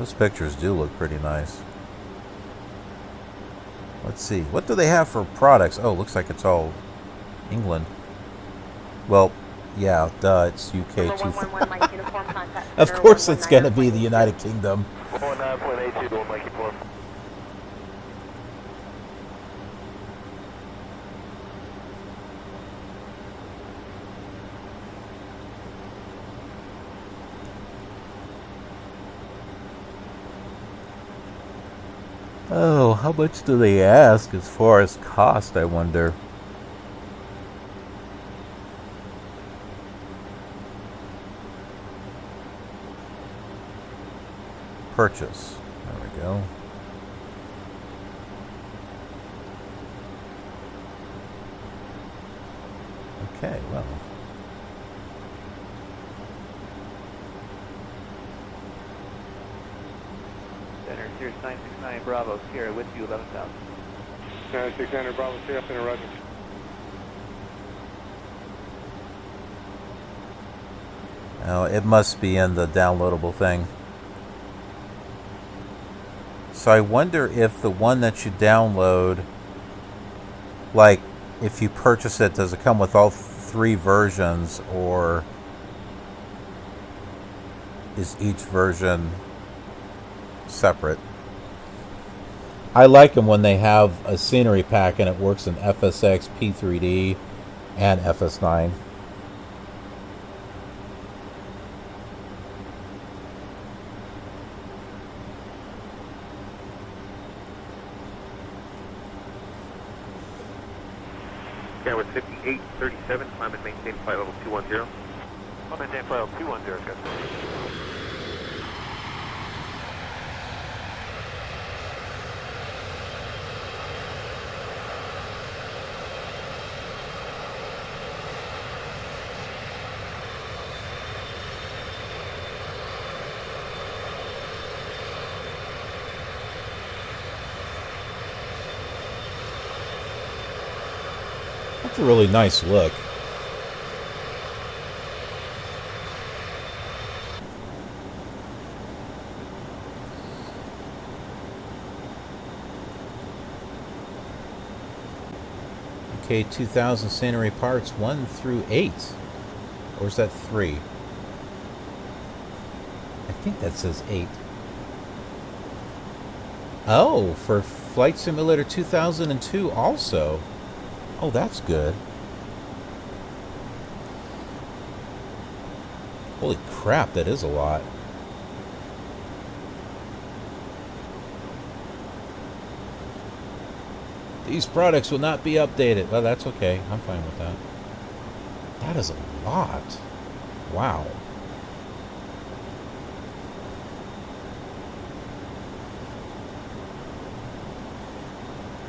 Those pictures do look pretty nice. Let's see. What do they have for products? Oh, looks like it's all England. Well, yeah, duh, it's UK 2000. Of course it's going to be the United Kingdom. 119.82 to Mikey 4. Oh, how much do they ask as far as cost, I wonder? Purchase. There we go. Okay, well. Center, Sirius 969 Bravo, Sierra with you, 11,000. 600 Bravo, Sierra, Center, Roger. Oh, it must be in the downloadable thing. So I wonder if the one that you download, like if you purchase it, does it come with all three versions, or is each version separate? I like them when they have a scenery pack and it works in FSX, P3D, and FS9. With 5837, climb and maintain flight level 210. I'll maintain flight level 210, good. That's a really nice look. Okay, 2000 scenery parts 1 through 8. Or is that 3? I think that says 8. Oh, for Flight Simulator 2002 also. Oh, that's good. Holy crap, that is a lot. These products will not be updated. Well, that's okay. I'm fine with that. That is a lot. Wow.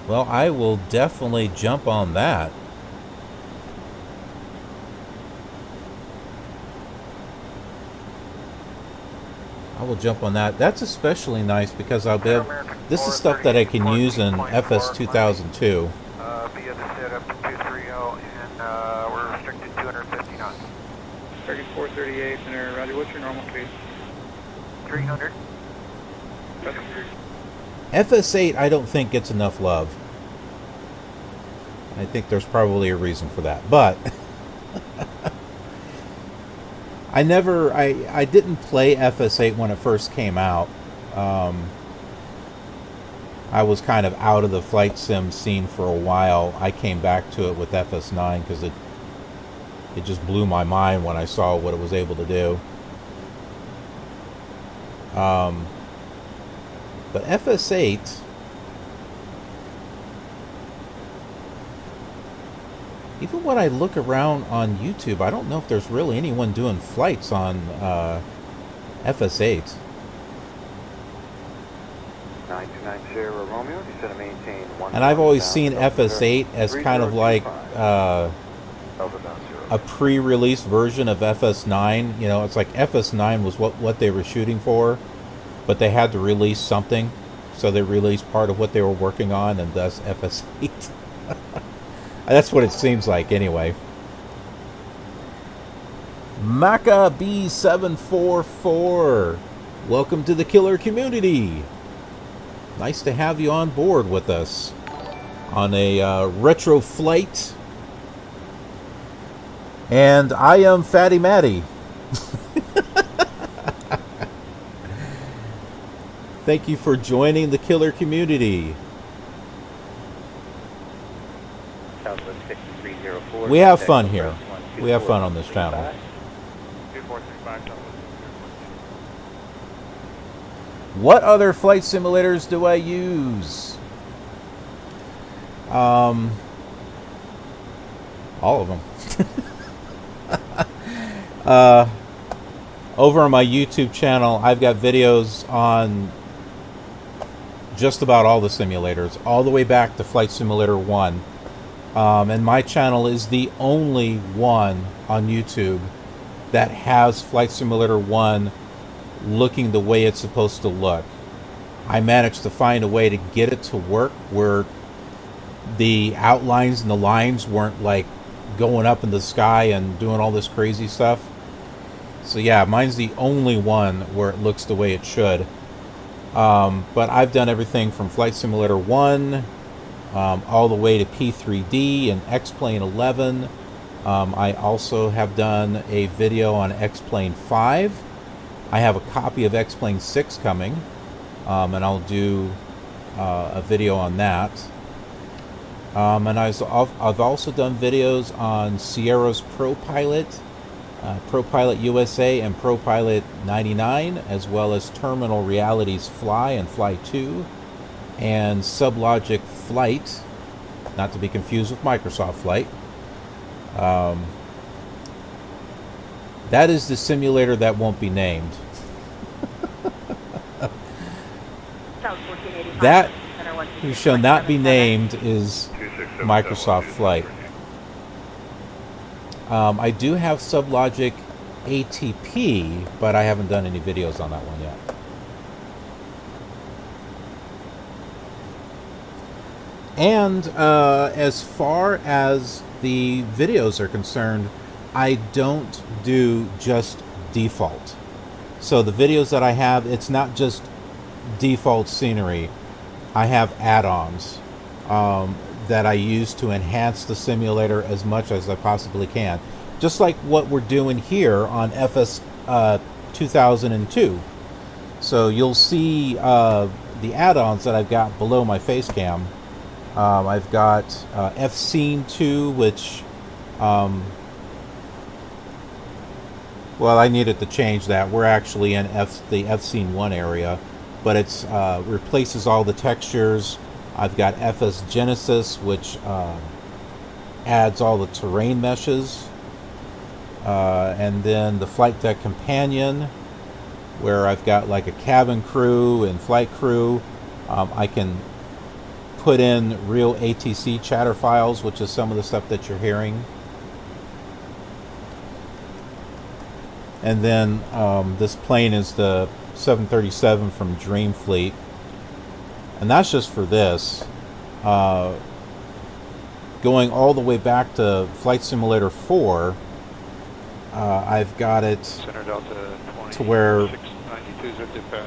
Well, I will definitely jump on that. I will jump on that. That's especially nice because I'll be able... This is stuff that I can use in FS 2002. Via the set up to 230, and we're restricted 250 knots. 3438, Center, Roger. What's your normal speed? 300. FS8 I don't think gets enough love. I think there's probably a reason for that. But I didn't play FS8 when it first came out. I was kind of out of the flight sim scene for a while. I came back to it with FS9 because it just blew my mind when I saw what it was able to do. But FS8, even when I look around on YouTube, I don't know if there's really anyone doing flights on FS8. 929 Sierra Romeo, descend and maintain 1. And I've always seen FS8 as kind of like a pre-release version of FS9. You know, it's like FS9 was what they were shooting for, but they had to release something, so they released part of what they were working on, and thus FS8. That's what it seems like, anyway. Maka B744, welcome to the KILR community. Nice to have you on board with us on a retro flight. And I am Fatty Matty. Thank you for joining the KILR community. Southwest 5304. We have fun here. We have fun on this channel. 2435. What other flight simulators do I use? All of them. Over on my YouTube channel, I've got videos on just about all the simulators, all the way back to Flight Simulator 1. And my channel is the only one on YouTube that has Flight Simulator 1 looking the way it's supposed to look. I managed to find a way to get it to work where the outlines and the lines weren't like going up in the sky and doing all this crazy stuff. So yeah, mine's the only one where it looks the way it should. But I've done everything from Flight Simulator 1 all the way to P3D and X-Plane 11. I also have done a video on X-Plane 5. I have a copy of X-Plane 6 coming, and I'll do a video on that. And I've also done videos on Sierra's ProPilot, ProPilot USA, and ProPilot 99, as well as Terminal Realities Fly and Fly 2, and Sublogic Flight, not to be confused with Microsoft Flight. That is the simulator that won't be named. That who shall not be named is Microsoft Flight. I do have Sublogic ATP, but I haven't done any videos on that one yet. And as far as the videos are concerned, I don't do just default. So the videos that I have, it's not just default scenery. I have add-ons that I use to enhance the simulator as much as I possibly can. Just like what we're doing here on FS 2002. So you'll see the add-ons that I've got below my face cam. I've got FScene 2, which well, I needed to change that. We're actually in the FScene 1 area, but it's replaces all the textures. I've got FS Genesis, which adds all the terrain meshes, and then the Flight Deck Companion, where I've got like a cabin crew and flight crew. I can put in real ATC chatter files, which is some of the stuff that you're hearing. And then this plane is the 737 from Dreamfleet. And that's just for this. Going all the way back to Flight Simulator 4, I've got it to where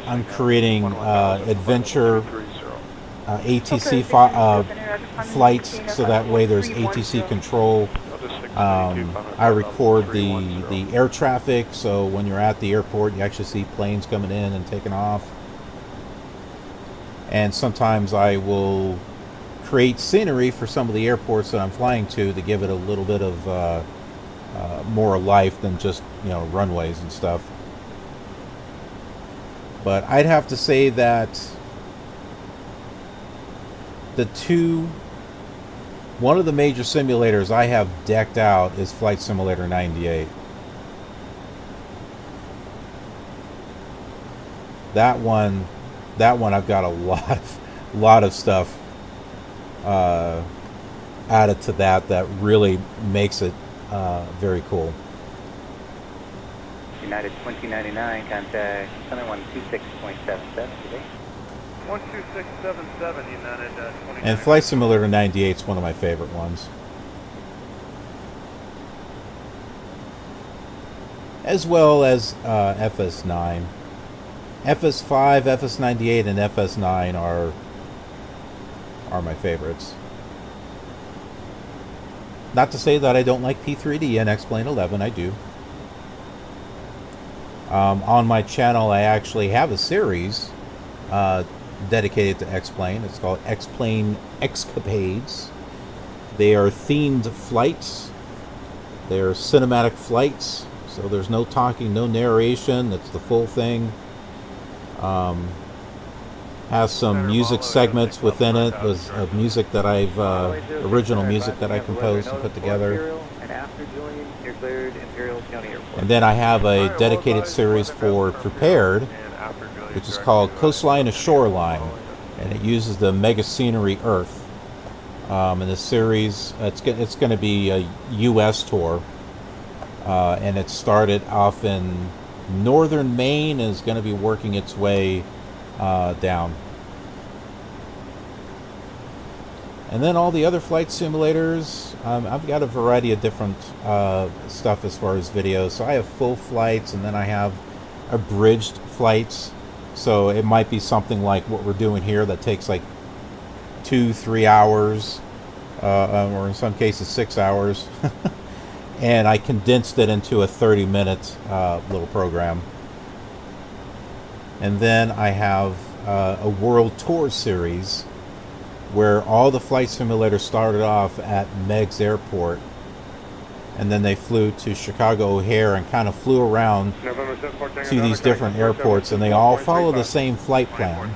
I'm creating adventure ATC flights, so that way there's ATC control. I record the air traffic, so when you're at the airport you actually see planes coming in and taking off. And sometimes I will create scenery for some of the airports that I'm flying to give it a little bit of more life than just, you know, runways and stuff. But I'd have to say that one of the major simulators I have decked out is Flight Simulator 98. That one I've got a lot of stuff added to that really makes it very cool. United 2099, contact 126.77 today. 12677, United 29. And Flight Simulator 98 is one of my favorite ones. As well as FS9. FS5, FS98, and FS9 are my favorites. Not to say that I don't like P3D and X-Plane 11, I do. On my channel I actually have a series dedicated to X-Plane. It's called X-Plane Escapades. They are themed flights. They are cinematic flights, so there's no talking, no narration. It's the full thing. Has some music segments within it of music that I've original music that I composed and put together. And then I have a dedicated series for Prepared, which is called Coastline to Shoreline, and it uses the mega scenery Earth. In this series, it's going to be a U.S. tour, and it started off in northern Maine and is going to be working its way down. And then all the other flight simulators, I've got a variety of different stuff as far as videos. So I have full flights, and then I have abridged flights. So it might be something like what we're doing here that takes like 2-3 hours, or in some cases 6 hours. And I condensed it into a 30-minute little program. And then I have a world tour series where all the flight simulators started off at Meigs Airport, and then they flew to Chicago O'Hare and kind of flew around to these different airports, and they all follow the same flight plan,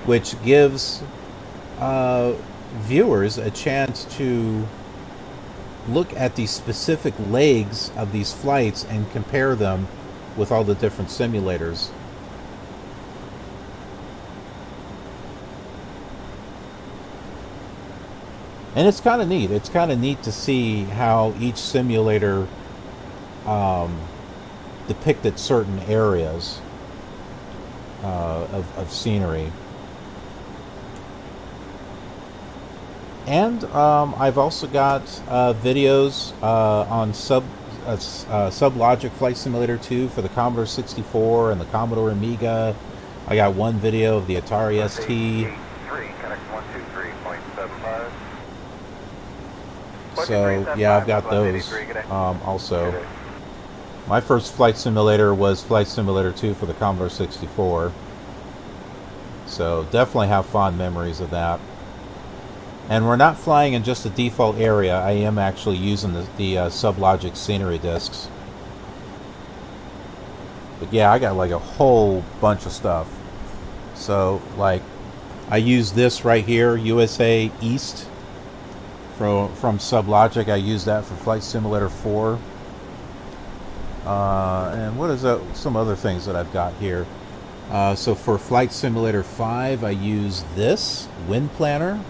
which gives viewers a chance to look at the specific legs of these flights and compare them with all the different simulators. And it's kind of neat. It's kind of neat to see how each simulator depicted certain areas of scenery. And I've also got videos on SubLogic Flight Simulator 2 for the Commodore 64 and the Commodore Amiga. I got one video of the Atari ST. So yeah, I've got those also. My first flight simulator was Flight Simulator 2 for the Commodore 64. So definitely have fond memories of that. And we're not flying in just the default area. I am actually using the SubLogic scenery discs. But yeah, I got like a whole bunch of stuff. So like, I use this right here, USA East. From SubLogic. I use that for Flight Simulator 4. And what is that? Some other things that I've got here. So for Flight Simulator 5, I use this Wind Planner.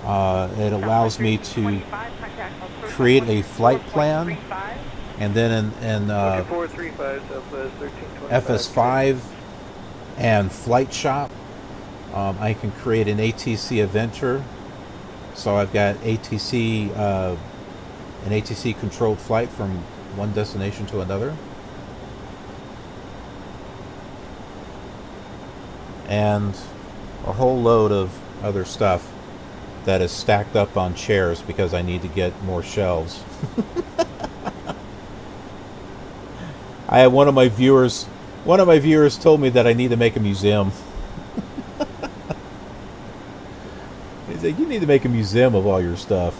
It allows me to create a flight plan, and then in FS5 and Flight Shop, I can create an ATC adventure. So I've got an ATC controlled flight from one destination to another. And a whole load of other stuff that is stacked up on chairs because I need to get more shelves. I had one of my viewers told me that I need to make a museum. He's like, you need to make a museum of all your stuff.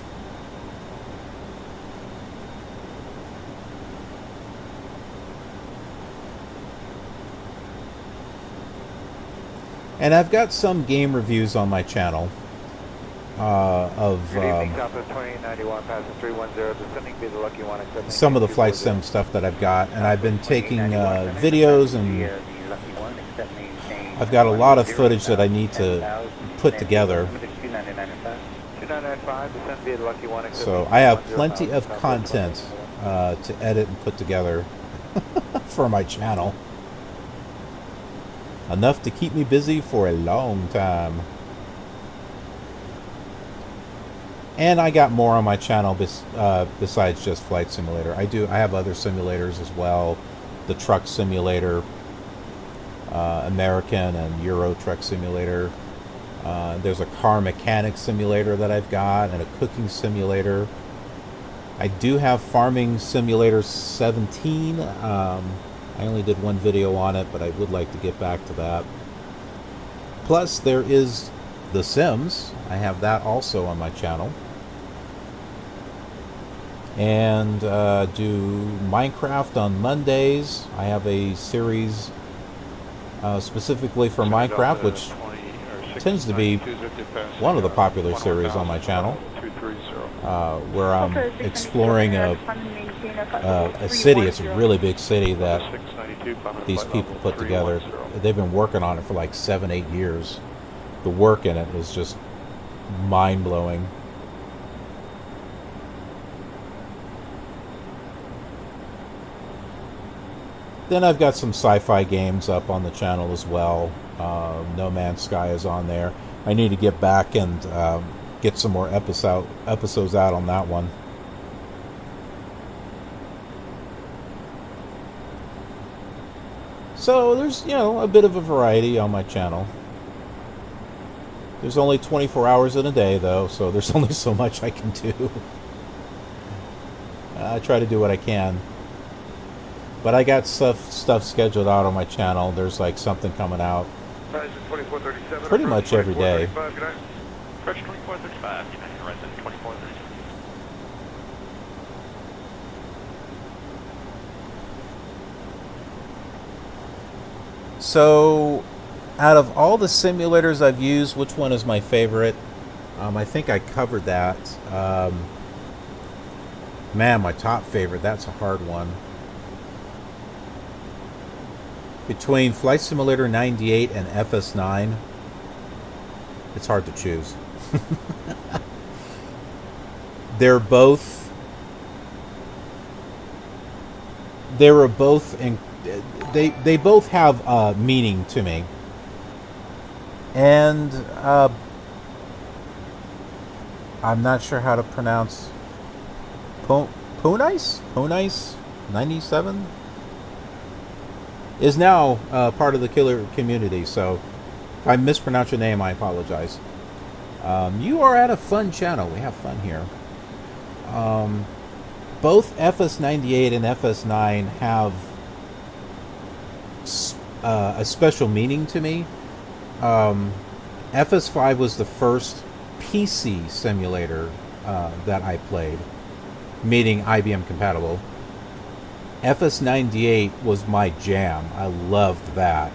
And I've got some game reviews on my channel some of the flight sim stuff that I've got, and I've been taking videos, and I've got a lot of footage that I need to put together. So I have plenty of content to edit and put together for my channel. Enough to keep me busy for a long time. And I got more on my channel besides just Flight Simulator. I have other simulators as well. The Truck Simulator, American and Euro Truck Simulator. There's a car mechanic simulator that I've got, and a cooking simulator. I do have Farming Simulator 17. I I only did one video on it, but I would like to get back to that. Plus, there is The Sims. I have that also on my channel. And do Minecraft on Mondays. I have a series specifically for Minecraft, which tends to be one of the popular series on my channel, where I'm exploring a city. It's a really big city that these people put together. They've been working on it for like 7-8 years. The work in it is just mind-blowing. Then I've got some sci-fi games up on the channel as well. No Man's Sky is on there. I need to get back and get some more episodes out on that one. So there's, you know, a bit of a variety on my channel. There's only 24 hours in a day, though, so there's only so much I can do. I try to do what I can. But I got stuff scheduled out on my channel. There's like something coming out pretty much every day. Approach 2435, resident 2437. So, out of all the simulators I've used, which one is my favorite? I think I covered that. Man, my top favorite, that's a hard one. Between Flight Simulator 98 and FS9, it's hard to choose. They both have meaning to me, and I'm not sure how to pronounce Punais 97 is now part of the KILR community, so if I mispronounce your name, I apologize. You are at a fun channel. We have fun here. Both FS98 and FS9 have a special meaning to me. FS5 was the first PC simulator that I played, meaning IBM compatible. FS98 was my jam. I loved that.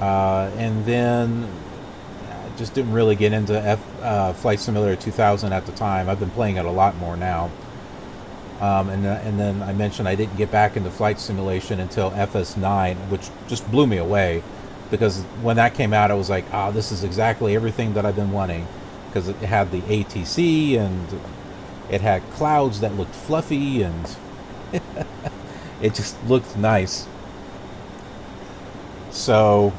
And then I just didn't really get into Flight Simulator 2000 at the time. I've been playing it a lot more now. And then I mentioned I didn't get back into flight simulation until FS9, which just blew me away. Because when that came out, I was like, ah, this is exactly everything that I've been wanting. Because it had the ATC, and it had clouds that looked fluffy, and it just looked nice. So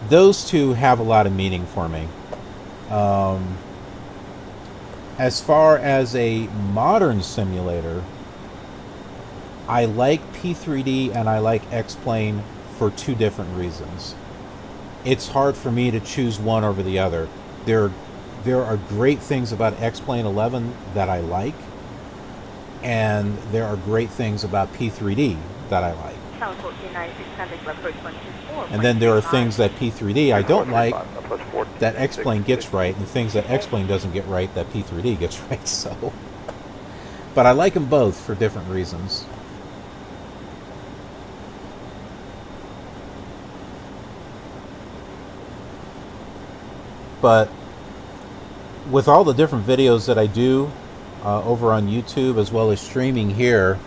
those two have a lot of meaning for me. As far as a modern simulator, I like P3D and I like X-Plane for two different reasons. It's hard for me to choose one over the other. There are great things about X-Plane 11 that I like, and there are great things about P3D that I like. And then there are things that P3D I don't like that X-Plane gets right, and things that X-Plane doesn't get right that P3D gets right. So, but I like them both for different reasons. But with all the different videos that I do over on YouTube as well as streaming here,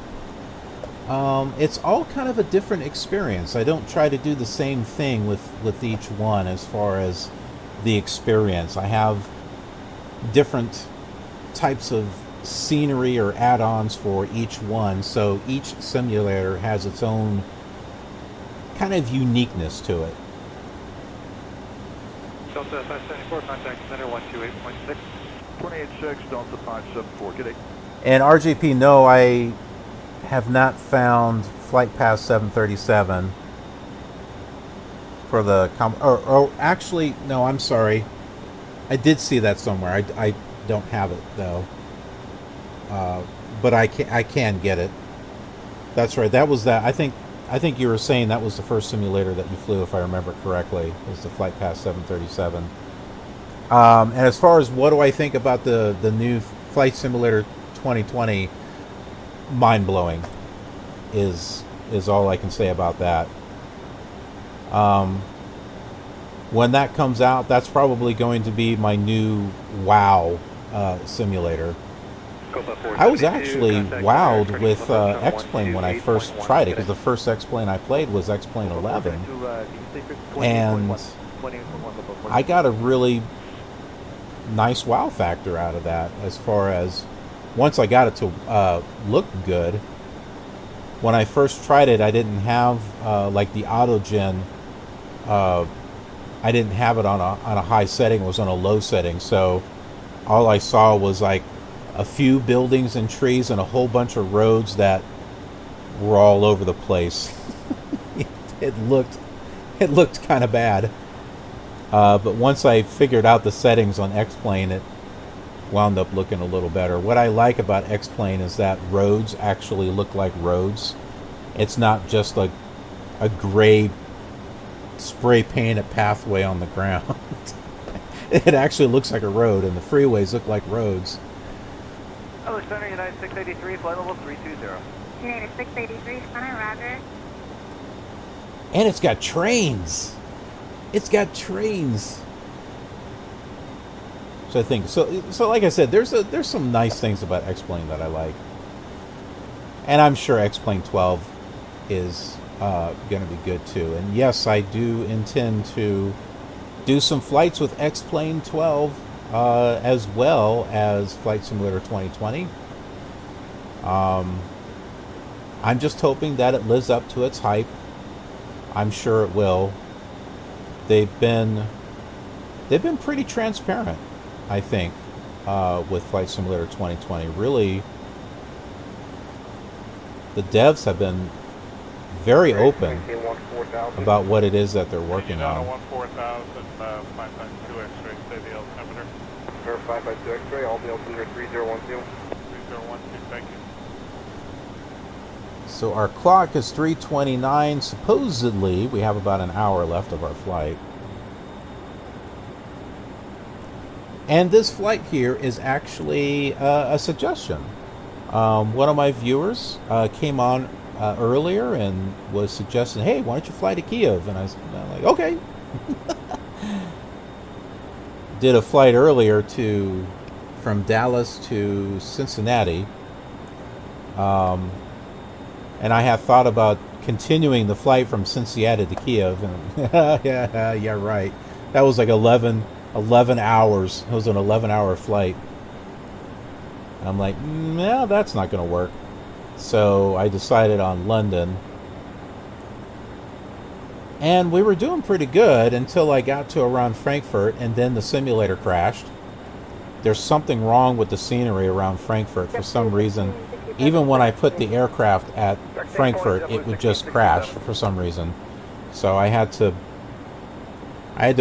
it's all kind of a different experience. I don't try to do the same thing with each one as far as the experience. I have different types of scenery or add-ons for each one, so each simulator has its own kind of uniqueness to it. Delta 574, contact center 128.6. 286, Delta 574, good day. And RGP, no, I have not found Flight Pass 737 for the... actually, no, I'm sorry. I did see that somewhere. I don't have it, though. but I can get it. That's right. That was that. I think you were saying that was the first simulator that you flew, if I remember correctly. It was the Flight Pass 737. And as far as what do I think about the new Flight Simulator 2020, mind blowing is all I can say about that. When that comes out, that's probably going to be my new WoW simulator. I was actually wowed with X-Plane when I first tried it, because the first X-Plane I played was X-Plane 11, and I got a really nice wow factor out of that. As far as once I got it to look good. When I first tried it, I didn't have like the autogen. I didn't have it on a high setting. It was on a low setting, so all I saw was like a few buildings and trees and a whole bunch of roads that were all over the place. it looked kind of bad. But once I figured out the settings on X-Plane, it wound up looking a little better. What I like about X-Plane is that roads actually look like roads. It's not just like a gray spray painted pathway on the ground. It actually looks like a road, and the freeways look like roads. Hello, Center, United 683, flight level 320. United 683, Center, roger. And it's got trains. It's got trains. So I think so like I said, there's some nice things about X-Plane that I like. And I'm sure X-Plane 12 is going to be good too. And yes, I do intend to do some flights with X-Plane 12 as well as Flight Simulator 2020. I'm just hoping that it lives up to its hype. I'm sure it will. They've been pretty transparent, I think, with Flight Simulator 2020. Really, the devs have been very open about what it is that they're working on. 14,000, 552 X-ray, say the altimeter. 552 X-ray, all the altimeter 3012. 3012, thank you. So our clock is 3:29. Supposedly, we have about an hour left of our flight. And this flight here is actually a suggestion. One of my viewers came on earlier and was suggesting, hey, why don't you fly to Kiev? And I'm like, okay. Did a flight earlier from Dallas to Cincinnati. And I have thought about continuing the flight from Cincinnati to Kiev. And yeah, right. That was like 11 hours. It was an 11-hour flight. And I'm like, no, that's not going to work. So I decided on London. And we were doing pretty good until I got to around Frankfurt, and then the simulator crashed. There's something wrong with the scenery around Frankfurt for some reason. Even when I put the aircraft at Frankfurt, it would just crash for some reason. So I had to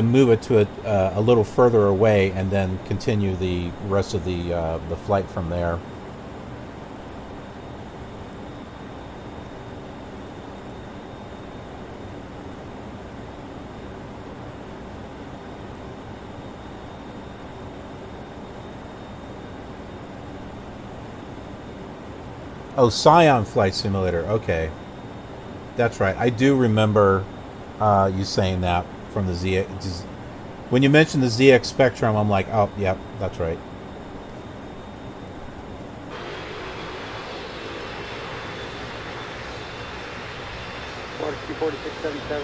move it to a little further away and then continue the rest of the flight from there. Oh, Scion Flight Simulator. Okay. That's right. I do remember you saying that from the ZX. When you mentioned the ZX Spectrum, I'm like, oh, yep, that's right.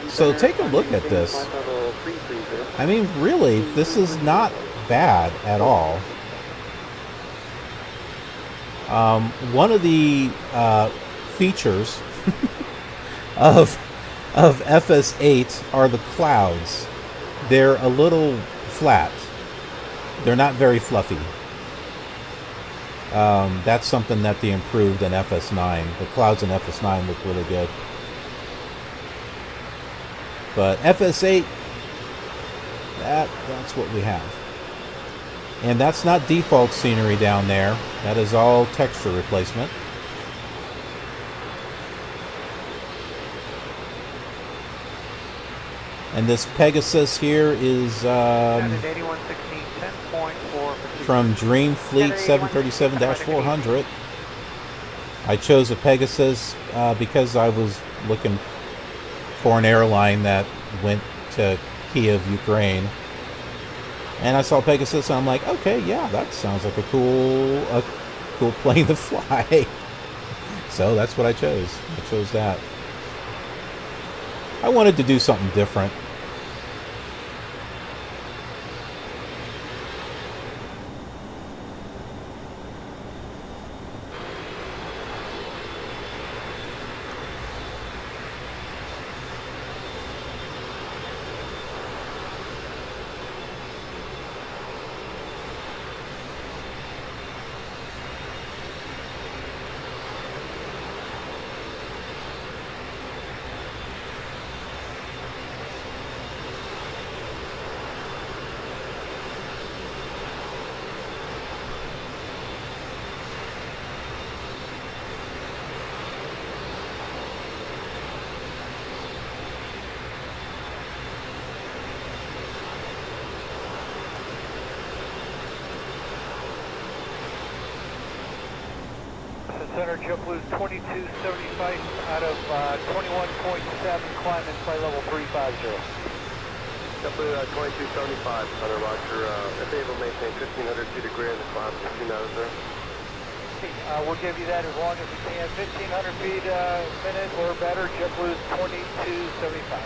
So take a look at this. I mean, really, this is not bad at all. One of the features of FS8 are the clouds. They're a little flat. They're not very fluffy. That's something that they improved in FS9. The clouds in FS9 look really good. But FS8, that's what we have. And that's not default scenery down there. That is all texture replacement. And this Pegasus here is from Dreamfleet 737-400. I chose a Pegasus because I was looking for an airline that went to Kiev, Ukraine. And I saw Pegasus and I'm like, okay, yeah, that sounds like a cool plane to fly. So that's what I chose. I chose that. I wanted to do something different. Center, JetBlue's 2275 out of 21.7, climb and flight level 350. JetBlue 2275, out of Roger, if able to maintain 1,500 feet of grid and climb 15 out of there. We'll give you that as long as we can. 1,500 feet a minute or better, JetBlue's 2275.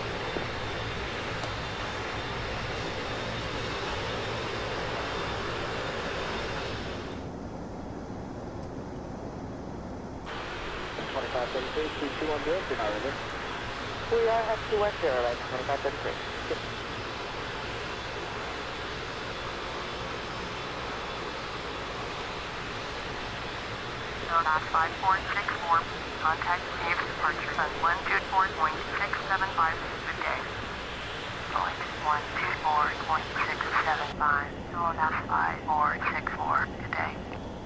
We are at 210, like 2533. Yep. Aeronaut 5464, contact Kyiv departure on 124.675, good day. Flight 124.675, Aeronaut 5464, good day.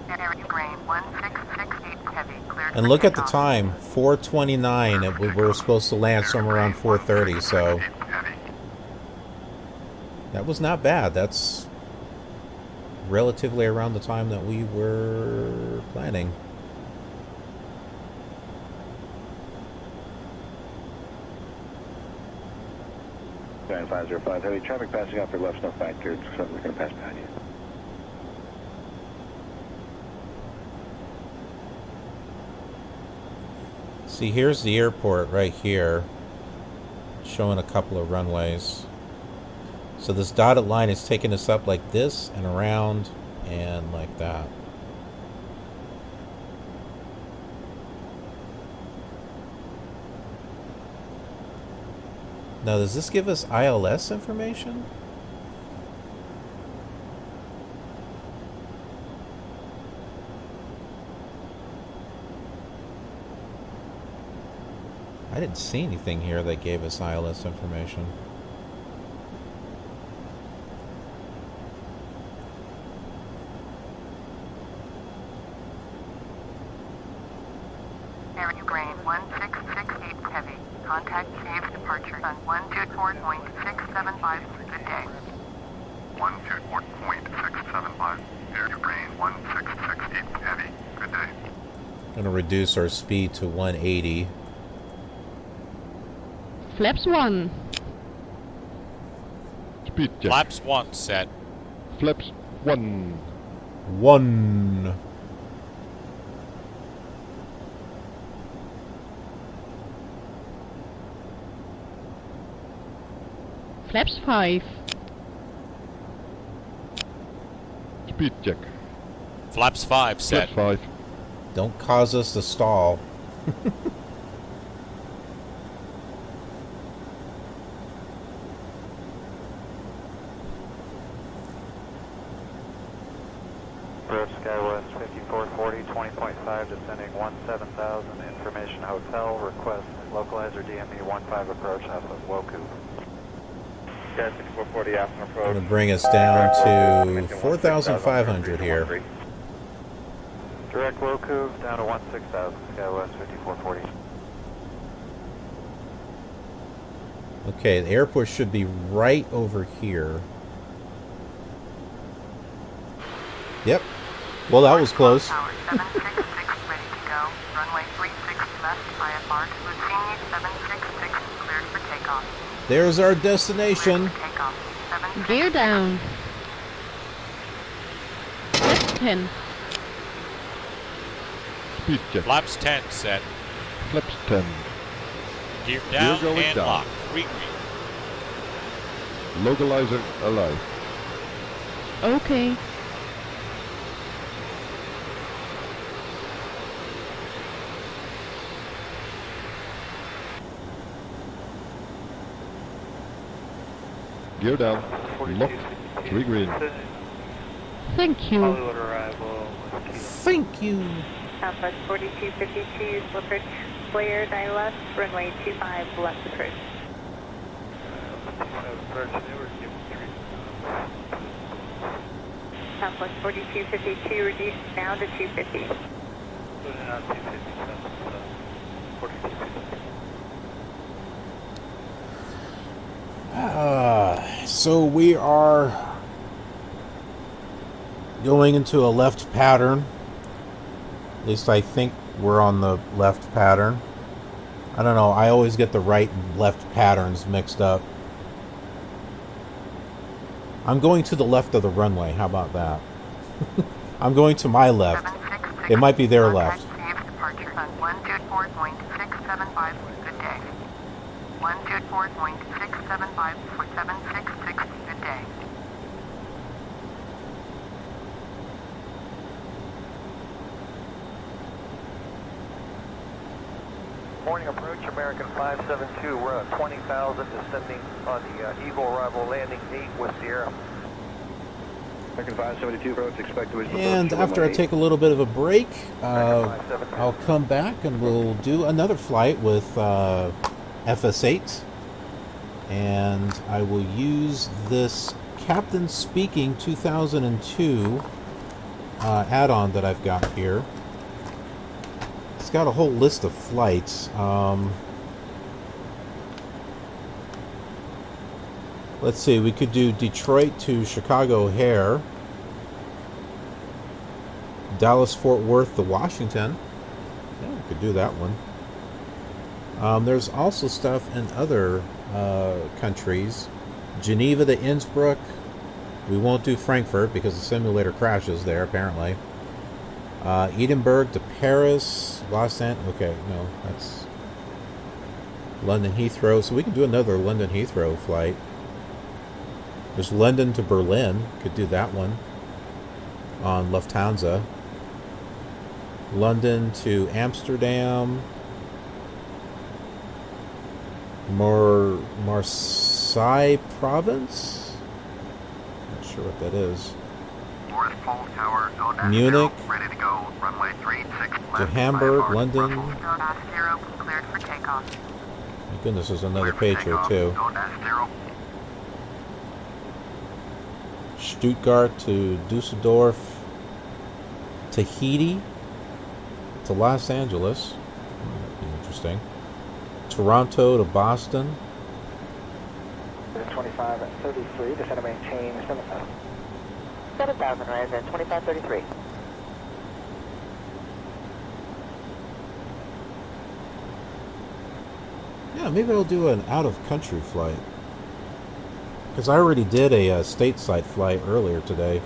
Air Ukraine 1668 heavy, cleared. And look at the time, 4:29. We were supposed to land somewhere around 4:30, so that was not bad. That's relatively around the time that we were planning. Grand 505 heavy traffic passing off your left, no factor. So we're going to pass behind you. See, here's the airport right here, showing a couple of runways. So this dotted line is taking us up like this and around and like that. Now, does this give us ILS information? I didn't see anything here that gave us ILS information. Air Ukraine 1668 heavy, contact Kyiv departure on 124.675, good day. 124.675, Air Ukraine 1668 heavy, good day. Going to reduce our speed to 180. Flaps 1. Speed check. Flaps 1 set. Flaps 1. 1. Flaps 5. Speed check. Flaps 5 set. Flaps 5. Don't cause us to stall. Skywest 5440, 20.5, descending 17,000, information hotel, request localizer DME 15 approach off of Woku. Sky 5440, Aspen approach. Going to bring us down to 4,500 here. Direct Roku down to 16,000, SkyWest 5440. Okay, the airport should be right over here. Yep. Well, that was close. 766 ready to go. Runway 36 left, IFR. Routine 766 cleared for takeoff. There's our destination. Gear down. Flaps 10. Speed check. Flaps 10 set. Flaps 10. Gear down going and down. lock. 3 green. Localizer alive. Okay. Gear down. Locked. 3 green. Thank you. Hollywood arrival. Thank you. Southwest 4252, slippery cleared, I left, runway 25 left approach. Southwest 4252, reduced now to 250. So we are going into a left pattern. At least I think we're on the left pattern. I don't know. I always get the right and left patterns mixed up. I'm going to the left of the runway. How about that? I'm going to my left. It might be their left. Kyiv departure on 124.675, good day. 124.675 for 766, good day. Morning approach, American 572. We're at 20,000, descending on the Eagle arrival landing 8 with Sierra. American 572 approach, expect to And after I take a little bit of a break, I'll come back and we'll do another flight with FS8. And I will use this Captain Speaking 2002 add-on that I've got here. It's got a whole list of flights. Let's see, we could do Detroit to Chicago O'Hare, Dallas Fort Worth to Washington. Yeah, we could do that one. There's also stuff in other countries. Geneva to Innsbruck. We won't do Frankfurt because the simulator crashes there apparently. Edinburgh to Paris, Los Angeles. Okay, no, that's London Heathrow. So we can do another London Heathrow flight. There's London to Berlin. Could do that one on Lufthansa. London to Amsterdam. Marseille province? Not sure what that is. North Pole Tower, Munich. ready to go. Runway 36 To Hamburg, London. Cleared for takeoff. My goodness, there's another page here too. Stuttgart to Dusseldorf. Tahiti to Los Angeles. That'd be interesting. Toronto to Boston. 25 at 33, descend and maintain 7,000. 7,000, rise at 2533. Yeah, maybe I'll do an out-of-country flight. Because I already did a stateside flight earlier today.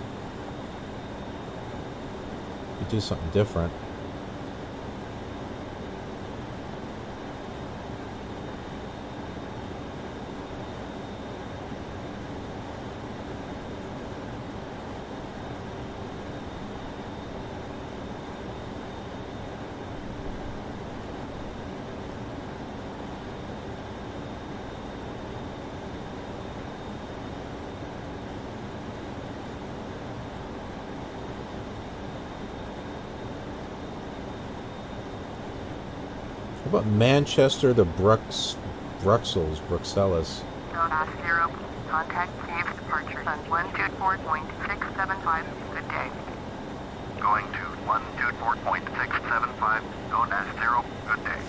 Could do something different. How about Manchester to Bruxelles? Go to 0, Contact Kyiv departure on 124.675. Good day. Going to 124.675, go dash 0, good day.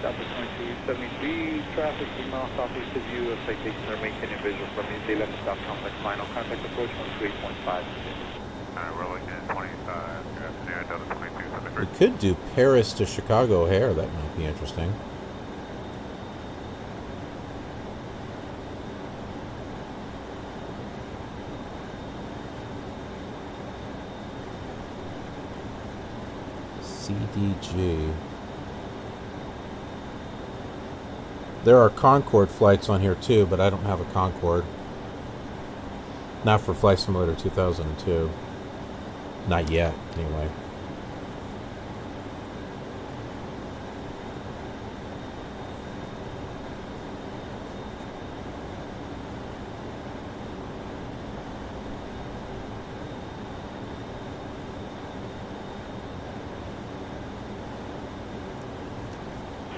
Southwest 2273, traffic 3 miles southeast of you, citation are maintaining visual from the Deluxe Stop Complex, final contact approach 128.5. Alright, we're looking at 25, good afternoon, Delta 2273. We could do Paris to Chicago O'Hare. That might be interesting. CDG. There are Concorde flights on here too, but I don't have a Concorde. Not for Flight Simulator 2002. Not yet, anyway.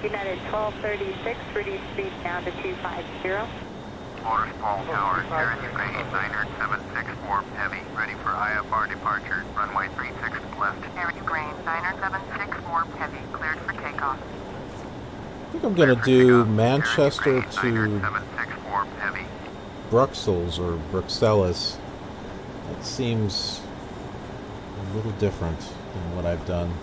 United 1236, reduce speed down to 250. Motor Small Tower, Air Ukraine 90764, heavy, ready for IFR departure, runway 36 left. Air Ukraine 90764, heavy, cleared for takeoff. I think I'm going to do Manchester to Bruxelles or Bruxelles. That seems a little different than what I've done.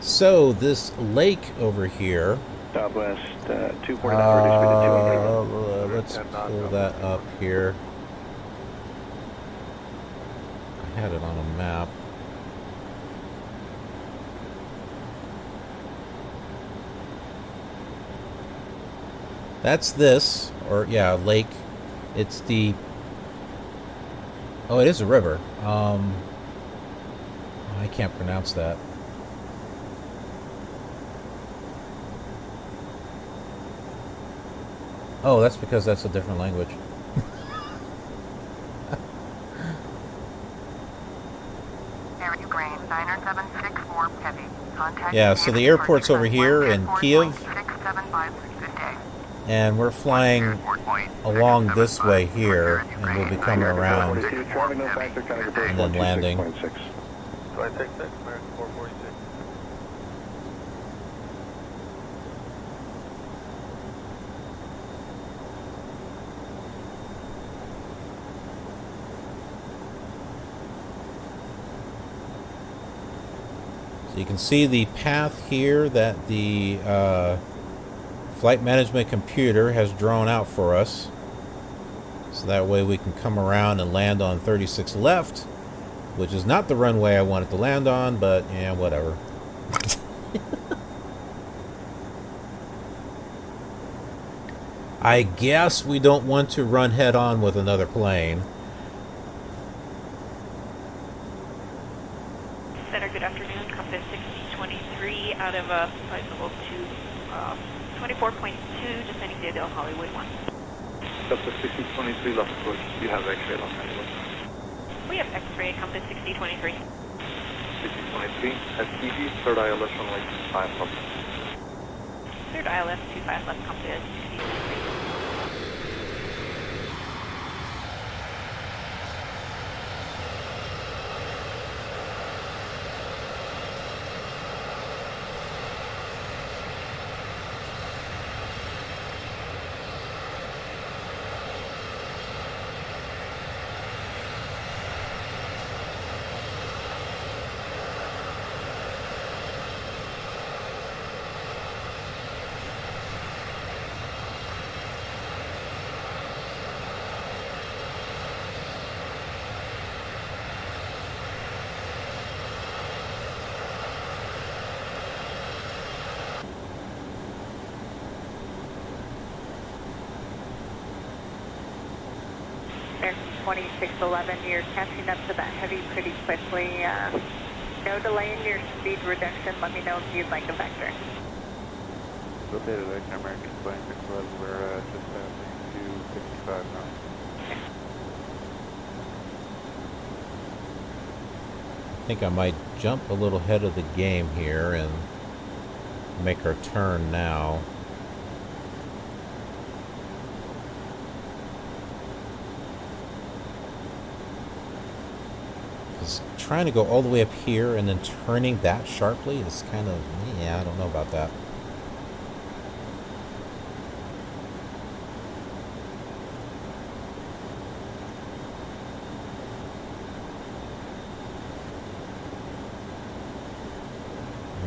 So this lake over here. Southwest 249. Let's pull that up here. I had it on a map. That's this, or yeah, lake. It's the. Oh, it is a river. I can't pronounce that. Oh, that's because that's a different language. Air Ukraine 90764, heavy. Contact Yeah, so the airport's over here in Kiev. And we're flying along this way here, and we'll be coming around and then landing. 266, American 446. So you can see the path here that the flight management computer has drawn out for us. So that way we can come around and land on 36 left, which is not the runway I wanted to land on, but yeah, whatever. I guess we don't want to run head on with another plane. Center, good afternoon. Compass 6023 out of flight level 24.2, descending to Del Hollywood 1. Compass 6023, left approach. You have X-ray Los Angeles. We have X-ray, Compass 6023. 6023, STG, third ILS runway 25 left. Third ILS 25 left, Compass 6023. 2611. You're catching up to that heavy pretty quickly. No delay in your speed reduction. Let me know if you'd like a vector. Rotated American flying 611. We're just passing to 55 now. I think I might jump a little ahead of the game here and make our turn now. Because trying to go all the way up here and then turning that sharply is kind of, yeah, I don't know about that.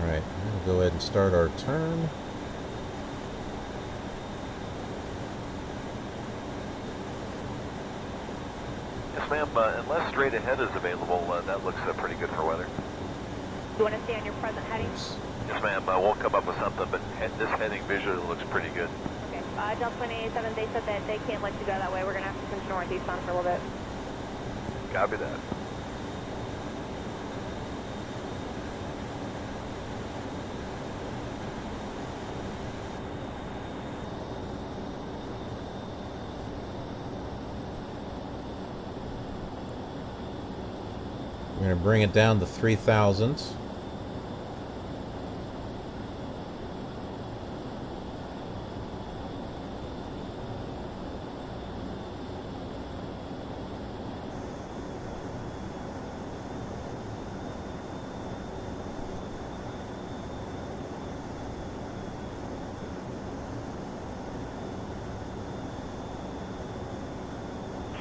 Alright, I'm going to go ahead and start our turn. Yes, ma'am. Unless straight ahead is available, that looks pretty good for weather. You want to stay on your present heading? Yes, ma'am. I won't come up with something, but this heading visually looks pretty good. Okay. Delta 2887, they said that they can't let you go that way. We're going to have to switch northeastbound for a little bit. Copy that. We're going to bring it down to 3,000.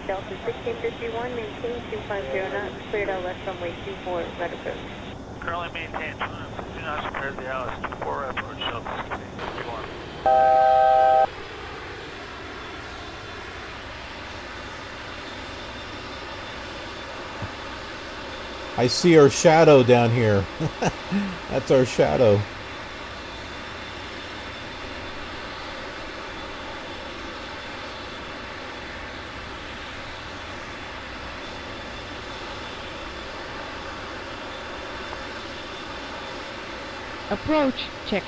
Delta 1651, maintain 250 knots, cleared out left runway 24, red approach. Currently maintain 2 knots, cleared the Alice 24, red approach, Delta 1651. I see our shadow down here. That's our shadow. Approach checks.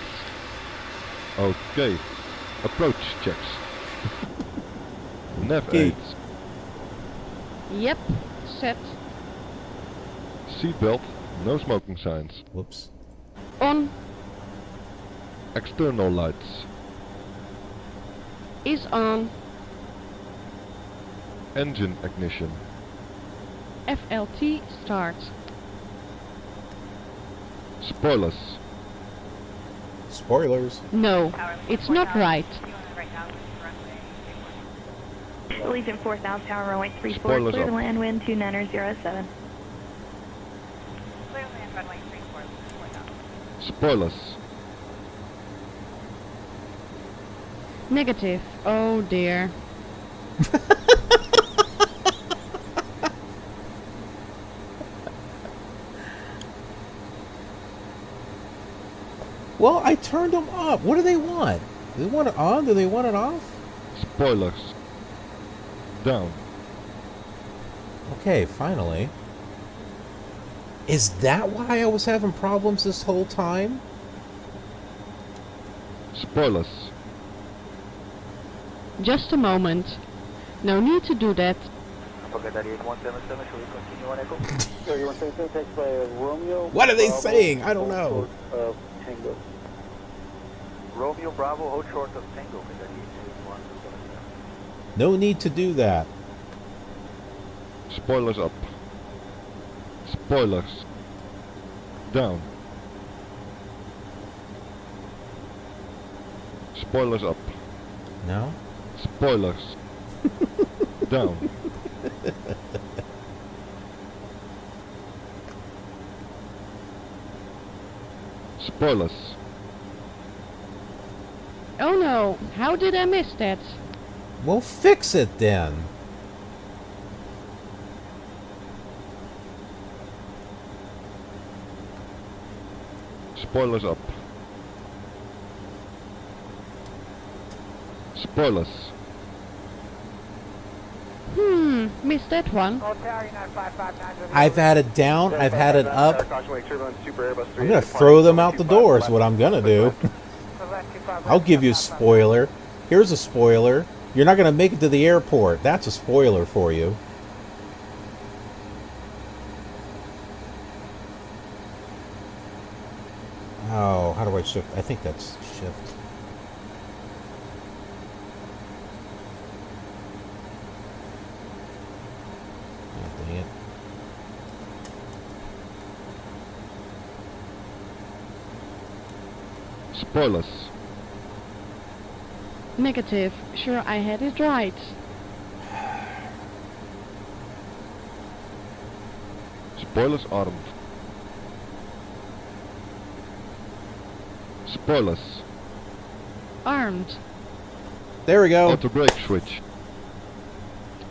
Okay. Approach checks. Nav Okay. aids. Yep, set. Seatbelt. No smoking signs. Whoops. On. External lights. Is on. Engine ignition. FLT start. Spoilers. Spoilers. No, it's not right. Legion 4000, tower runway 34, Spoilers clear up. the land wind 2907. Clear land runway 34, 4000. Spoilers. Negative. Oh dear. Well, I turned them up. What do they want? Do they want it on? Do they want it off? Spoilers. Down. Okay, finally. Is that why I was having problems this whole time? Spoilers. Just a moment. No need to do that. Okay, 38177, should we continue on Echo? 3177, text by Romeo. What are they Bravo, saying? I don't know. short of Tango. Romeo Bravo, hold short of Tango. Okay, 38177. No need to do that. Spoilers up. Spoilers. Down. Spoilers up. No? Spoilers. Down. Spoilers. Oh no, how did I miss that? Well, fix it then. Spoilers up. Spoilers. Missed that one. I've had it down, I've had it up. I'm gonna throw them out the door is what I'm gonna do. I'll give you a spoiler. Here's a spoiler. You're not gonna make it to the airport. That's a spoiler for you. Oh, how do I shift? I think that's shift. Oh, dang it. Spoilers. Negative. Sure, I had it right. Spoilers armed. Spoilers. Armed. There we go. Auto brake switch.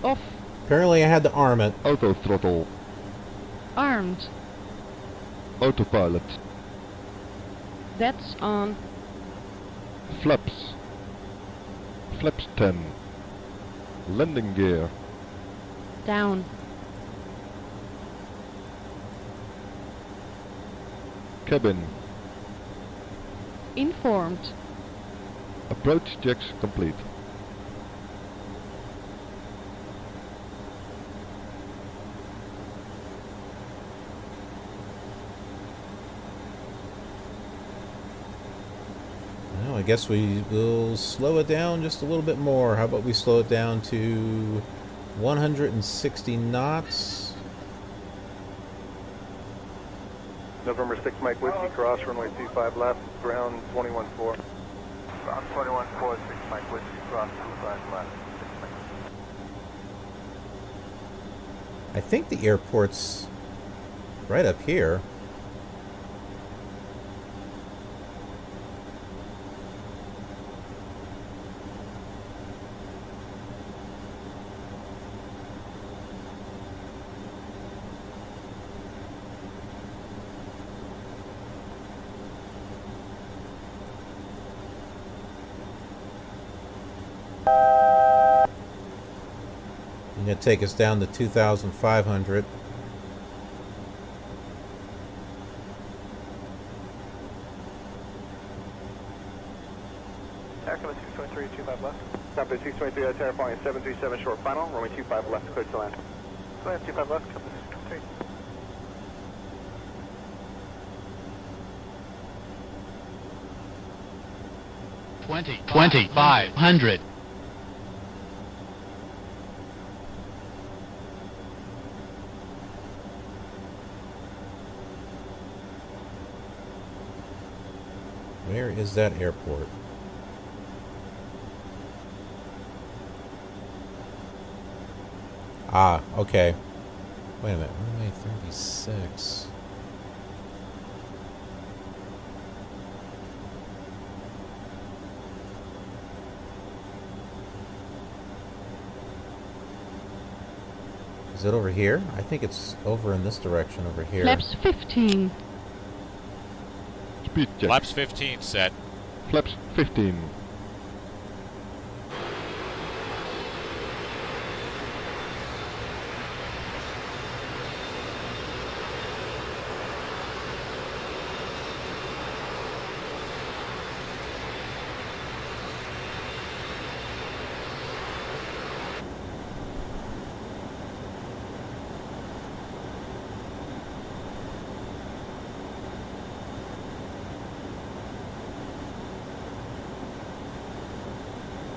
Off. Apparently I had to arm it. Auto throttle. Armed. Autopilot. That's on. Flaps. Flaps 10. Landing gear. Down. Cabin. Informed. Approach checks complete. Well, I guess we will slow it down just a little bit more. How about we slow it down to 160 knots? November 6 Mike Whiskey, cross, runway 25 left, ground 21-4. Ground 21-4, 6 Mike Whiskey, cross 25 left. I think the airport's right up here. Going to take us down to 2,500. Taxi 623, 25 left. Copy 623, that's air flying 737 short final, runway 25 left, clear to land. Go ahead, 25 left, copy 623. $2,500. Where is that airport? Ah, okay. Wait a minute, runway 36. Is it over here? I think it's over in this direction over here. Flaps 15. Speed check. Flaps 15 set. Flaps 15.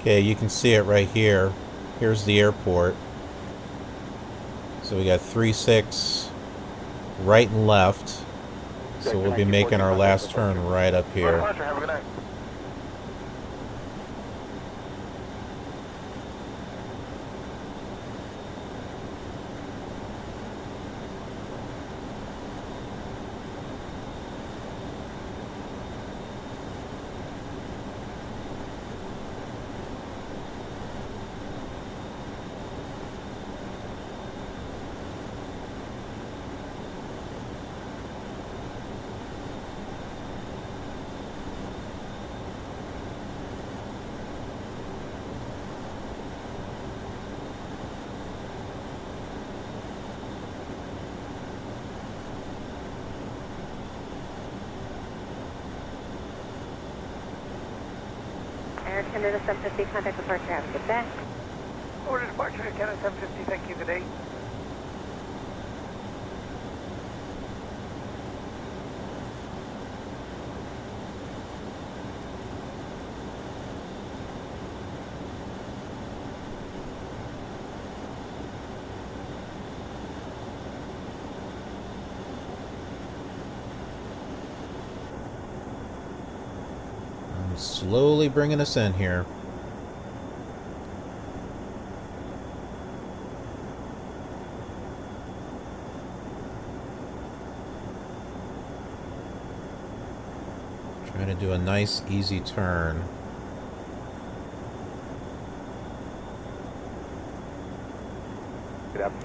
Okay, you can see it right here. Here's the airport. So we got 3-6 right and left. So we'll be making our last turn right up here. Have a good night. Tower 10 to 750, contact departure, have a good day. Order departure to 10 at 750, thank you, good day. I'm slowly bringing us in here. Trying to do a nice, easy turn.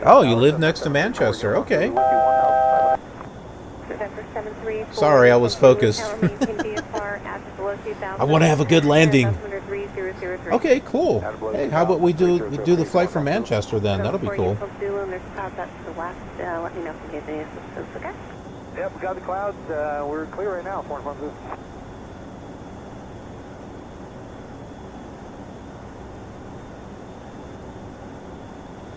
Oh, you live next to Manchester. Okay. Sorry, I was focused. I want to have a good landing. Okay, cool. Hey, how about we do the flight from Manchester then? That'll be cool. Let me know if you need any assistance, okay? Yep, we got the clouds. We're clear right now, 412.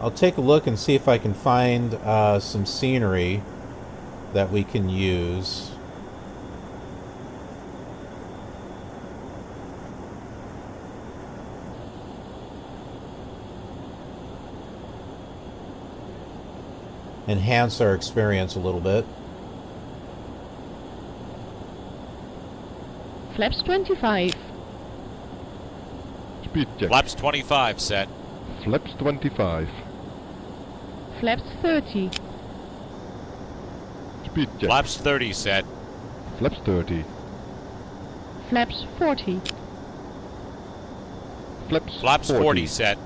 I'll take a look and see if I can find some scenery that we can use. Enhance our experience a little bit. Flaps 25. Speed check. Flaps 25 set. Flaps 25. Flaps 30. Speed check. Flaps 30 set. Flaps 30. Flaps 40. Flaps 40 set.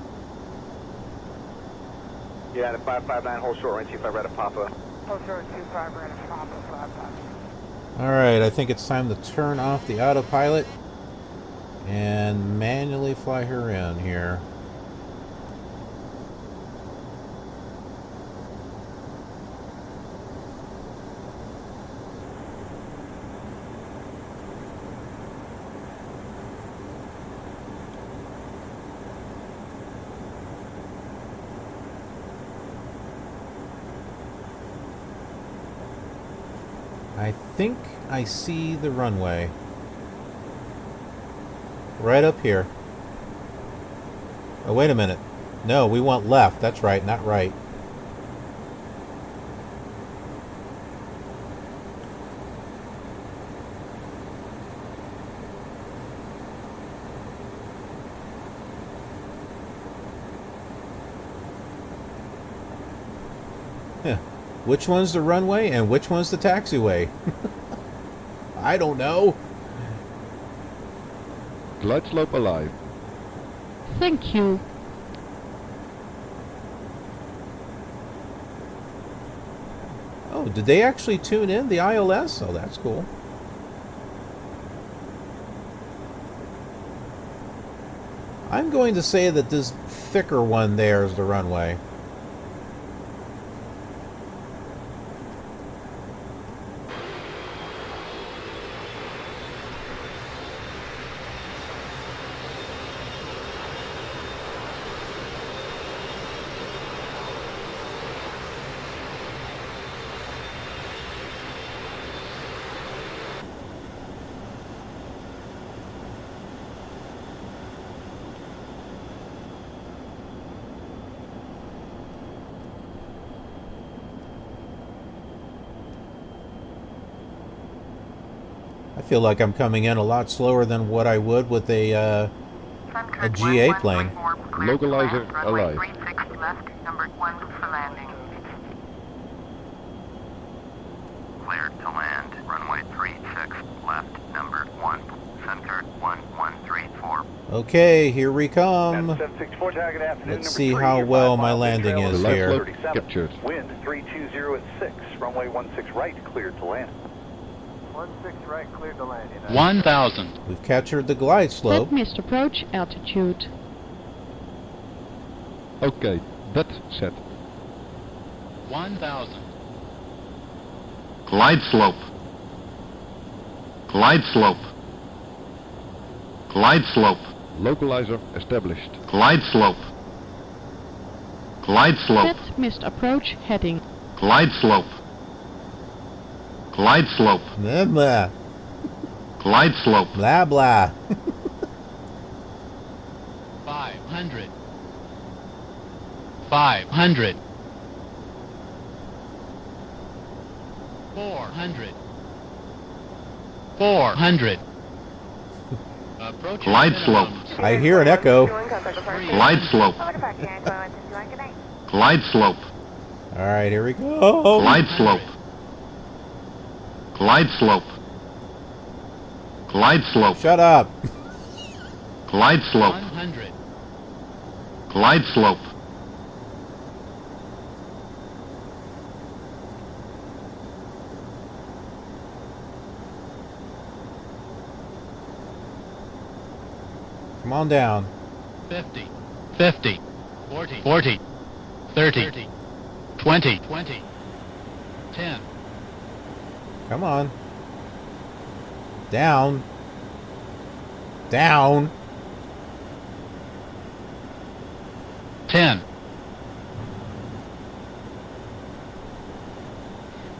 Yeah, the 559, hold short range, 25 right at Papa. Hold short, 25 right at Papa, 55. Alright, I think it's time to turn off the autopilot and manually fly her in here. I think I see the runway. Right up here. Oh, wait a minute. No, we want left. That's right, not right. Yeah. Which one's the runway and which one's the taxiway? I don't know. Glide slope alive. Thank you. Oh, did they actually tune in the ILS? Oh, that's cool. I'm going to say that this thicker one there is the runway. I feel like I'm coming in a lot slower than what I would with a GA plane. Localizer alive. 36 left, number 1 for landing. Cleared to land. Runway 36 left, number 1. Center 1134. Okay, here we come. 764 target afternoon. Let's see how well my landing is here. Captured. Wind 320 at 6. Runway 16 right, cleared to land. 16 right, cleared to land. 1,000. We've captured the glide slope. Set missed approach altitude. Okay, that's set. 1,000. Glide slope. Glide slope. Glide slope. Localizer established. Glide slope. Glide slope. Set missed approach heading. Glide slope. Glide slope. Blah, blah. Glide slope. Blah, blah. 500. 500. 400. 400. Approach. Glide slope. I hear an echo. Glide slope. Glide slope. All right, here we go. Glide slope. Glide slope. Glide slope. Shut up. Glide slope. 100. Glide slope. Come on down. 50. 50. 40. 40. 30. 20. 20. 10. Come on. Down. Down. 10.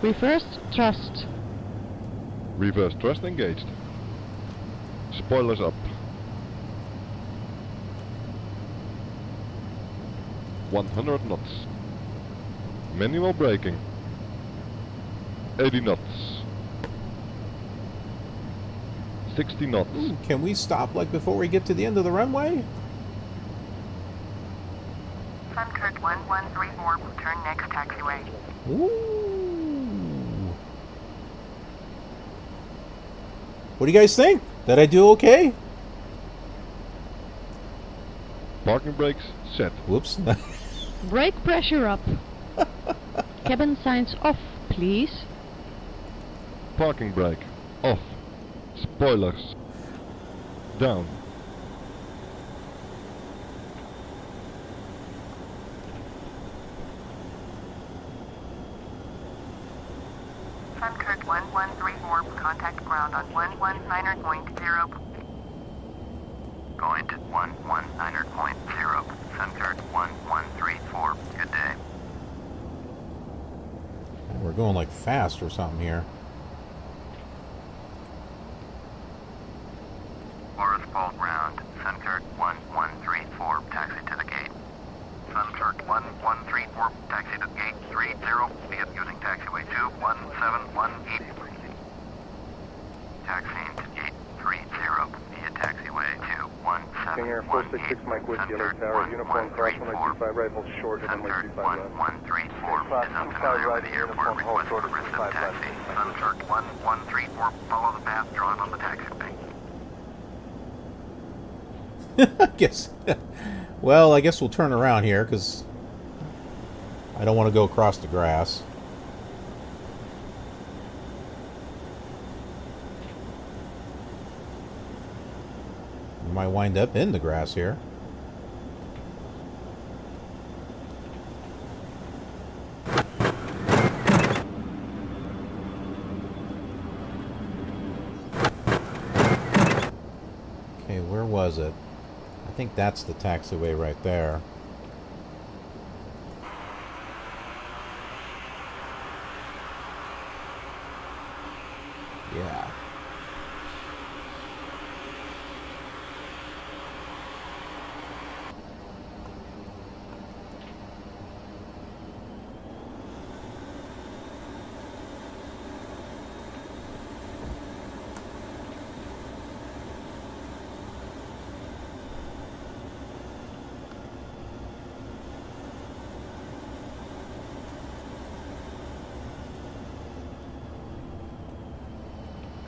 Reverse thrust. Reverse thrust engaged. Spoilers up. 100 knots. Manual braking. 80 knots. 60 knots. Ooh, can we stop like before we get to the end of the runway? Sunkirk 1134, turn next taxiway. Ooh. What do you guys think? Did I do okay? Parking brakes set. Whoops. Brake pressure up. Cabin signs off, please. Parking brake off. Spoilers down. Sunkirk 1134, contact ground on 119.0. Going to 119.0. Sunkirk 1134. Good day. We're going like fast or something here. Forest Pole ground. Sunkirk 1134. Taxi to the gate. Sunkirk 1134. Taxi to gate 30. Via using taxiway 21718. Taxiing to gate 30 via taxiway 21718. King Air 466 Mike Whiskey, Alert Tower, uniform cross 125 right, hold short, and Sunkirk 125 1134 is unfamiliar with the airport. Request progressive taxi. Sunkirk 1134. Follow the path drawn on the taxiway. I guess. Well, I guess we'll turn around here because I don't want to go across the grass. We might wind up in the grass here. Okay, where was it? I think that's the taxiway right there. Yeah.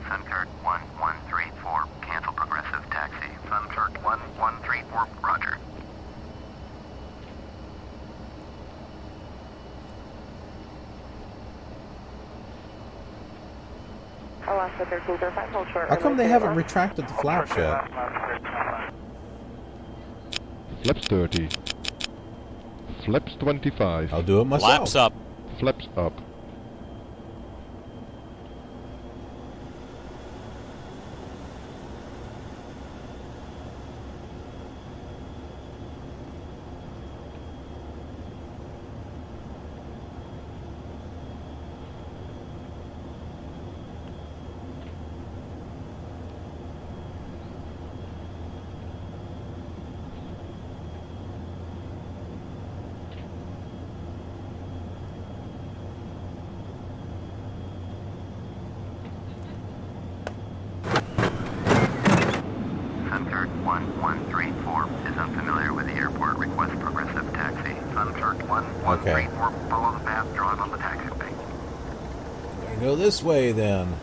Sunkirk 1134. Cancel progressive taxi. Sunkirk 1134. Roger. How come they haven't retracted the flaps yet? Flaps 30. Flaps 25. I'll do it myself. Flaps up. Flaps up. 1134 is unfamiliar with the airport. Request progressive taxi. Sunchurch 1134, follow the path drawn on the taxiway. I go this way then.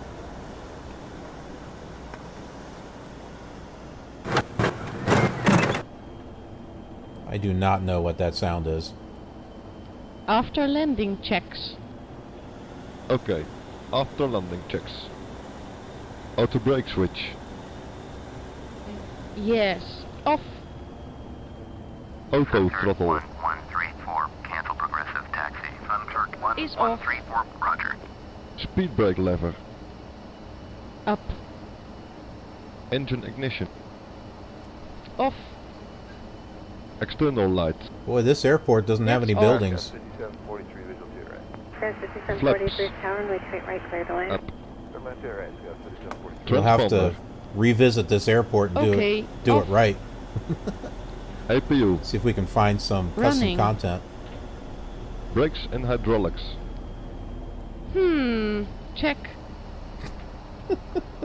I do not know what that sound is. After landing checks. Okay, after landing checks. Auto brake switch. Yes. Off. Auto throttle. 1134, cancel progressive taxi. Sunchurch Is off. 1134, roger. Speed brake lever. Up. Engine ignition. Off. External lights. Boy, this airport doesn't have any buildings. 5743, visual to your right. Says 5743, tower, runway straight right, clear to land. Up. Runway to your right, Scott 5743. We'll have to revisit this airport and do it right. APU. See if we can find some custom content. Brakes and hydraulics. Check.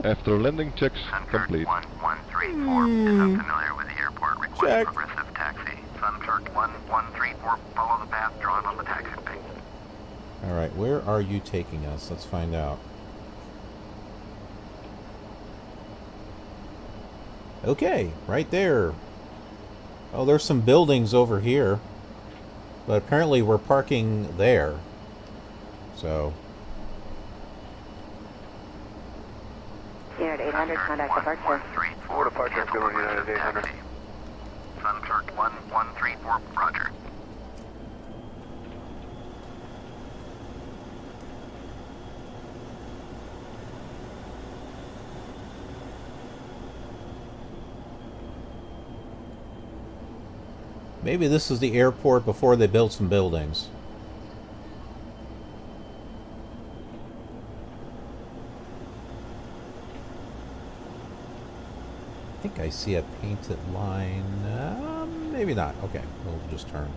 After landing checks complete. 1134 is unfamiliar with the airport. Request progressive taxi. Sunchurch 1134, follow the path drawn on the taxiway. Alright, where are you taking us? Let's find out. Okay, right there. Oh, there's some buildings over here. But apparently we're parking there. So... Unit 800, contact departure. 4 departure, go on United 800. Sunchurch 1134, roger. maybe this is the airport before they built some buildings. I think I see a painted line. Maybe not. Okay, we'll just turn.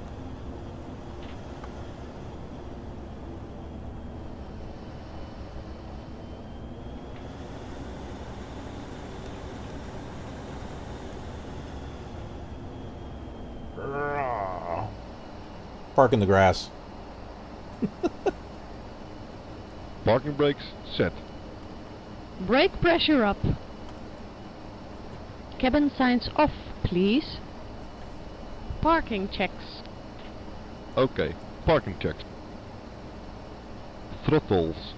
Park in the grass. Parking brakes set. Brake pressure up. Cabin signs off, please. Parking checks. Okay, parking checks. Throttles.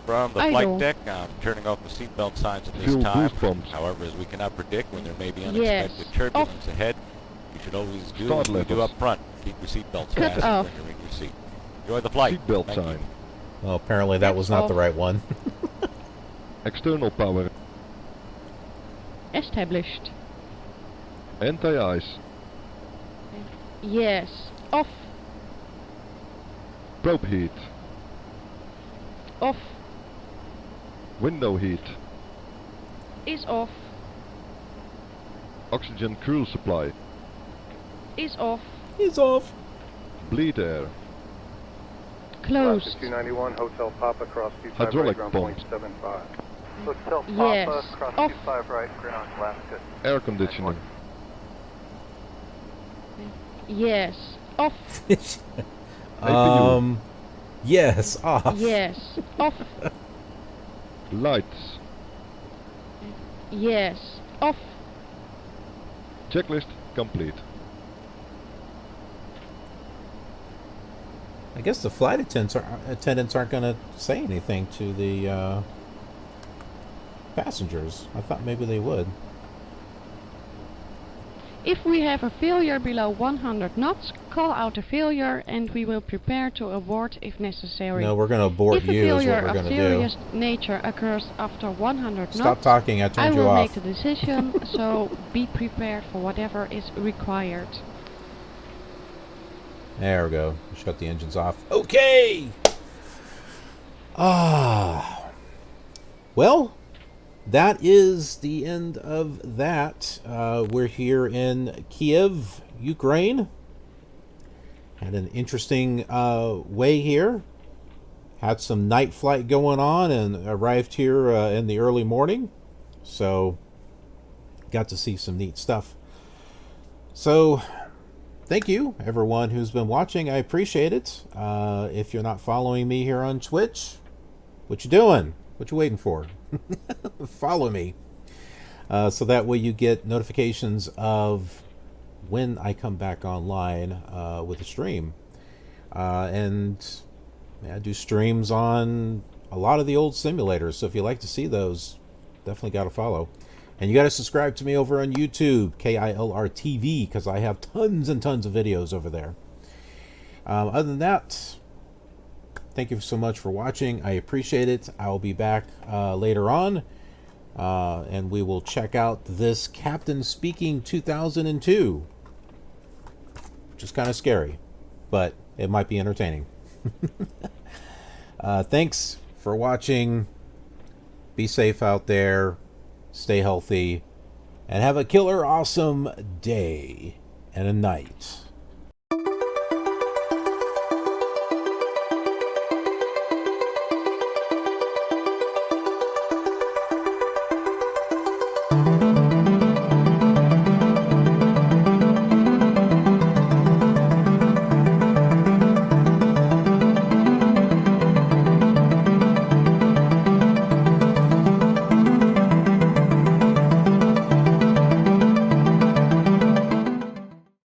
From the Idle. flight deck, I'm turning off the seatbelt signs at this Fuel time. boost pumps. However, as we cannot predict when there may be Yes. unexpected turbulence ahead, you should always do Start what we do levels. up front. Keep your seatbelts Cut fastened off. when you're in your seat. Enjoy the flight. Seatbelt Thank you. sign. Well, apparently that was not the right one. External power. Established. Anti-ice. Yes. Off. Probe heat. Off. Window heat. Is off. Oxygen fuel supply. Is off. Is off. Bleed air. Closed. 291, Hotel Papa, cross 25 Hydraulic right, ground pumps. 0.75. Hotel Yes. Papa, cross Off. 25 right, ground, Alaska. Air conditioning. Yes. Off. Yes, off. Yes. Off. Lights. Yes. Off. Checklist complete. I guess the flight attendants aren't going to say anything to the passengers. I thought maybe they would. If we have a failure below 100 knots, call out a failure and we will prepare to abort if necessary. No, we're going to abort if you is a what we're failure going of to do. serious nature occurs after 100 Stop knots, talking, I turned you will off. make the decision, so be prepared for whatever is required. There we go. Shut the engines off. Okay! Well, that is the end of that. We're here in Kiev, Ukraine. Had an interesting way here. Had some night flight going on and arrived here in the early morning. So, got to see some neat stuff. So thank you, everyone who's been watching. I appreciate it. If you're not following me here on Twitch, what you doing? What you waiting for? Follow me. So that way you get notifications of when I come back online with a stream. And I do streams on a lot of the old simulators, so if you like to see those, definitely got to follow. And you got to subscribe to me over on YouTube, KILR TV, because I have tons and tons of videos over there. Other than that, thank you so much for watching. I appreciate it. I'll be back later on, and we will check out this Captain Speaking 2002, which is kind of scary, but it might be entertaining. Thanks for watching. Be safe out there. Stay healthy. And have a killer awesome day and a night.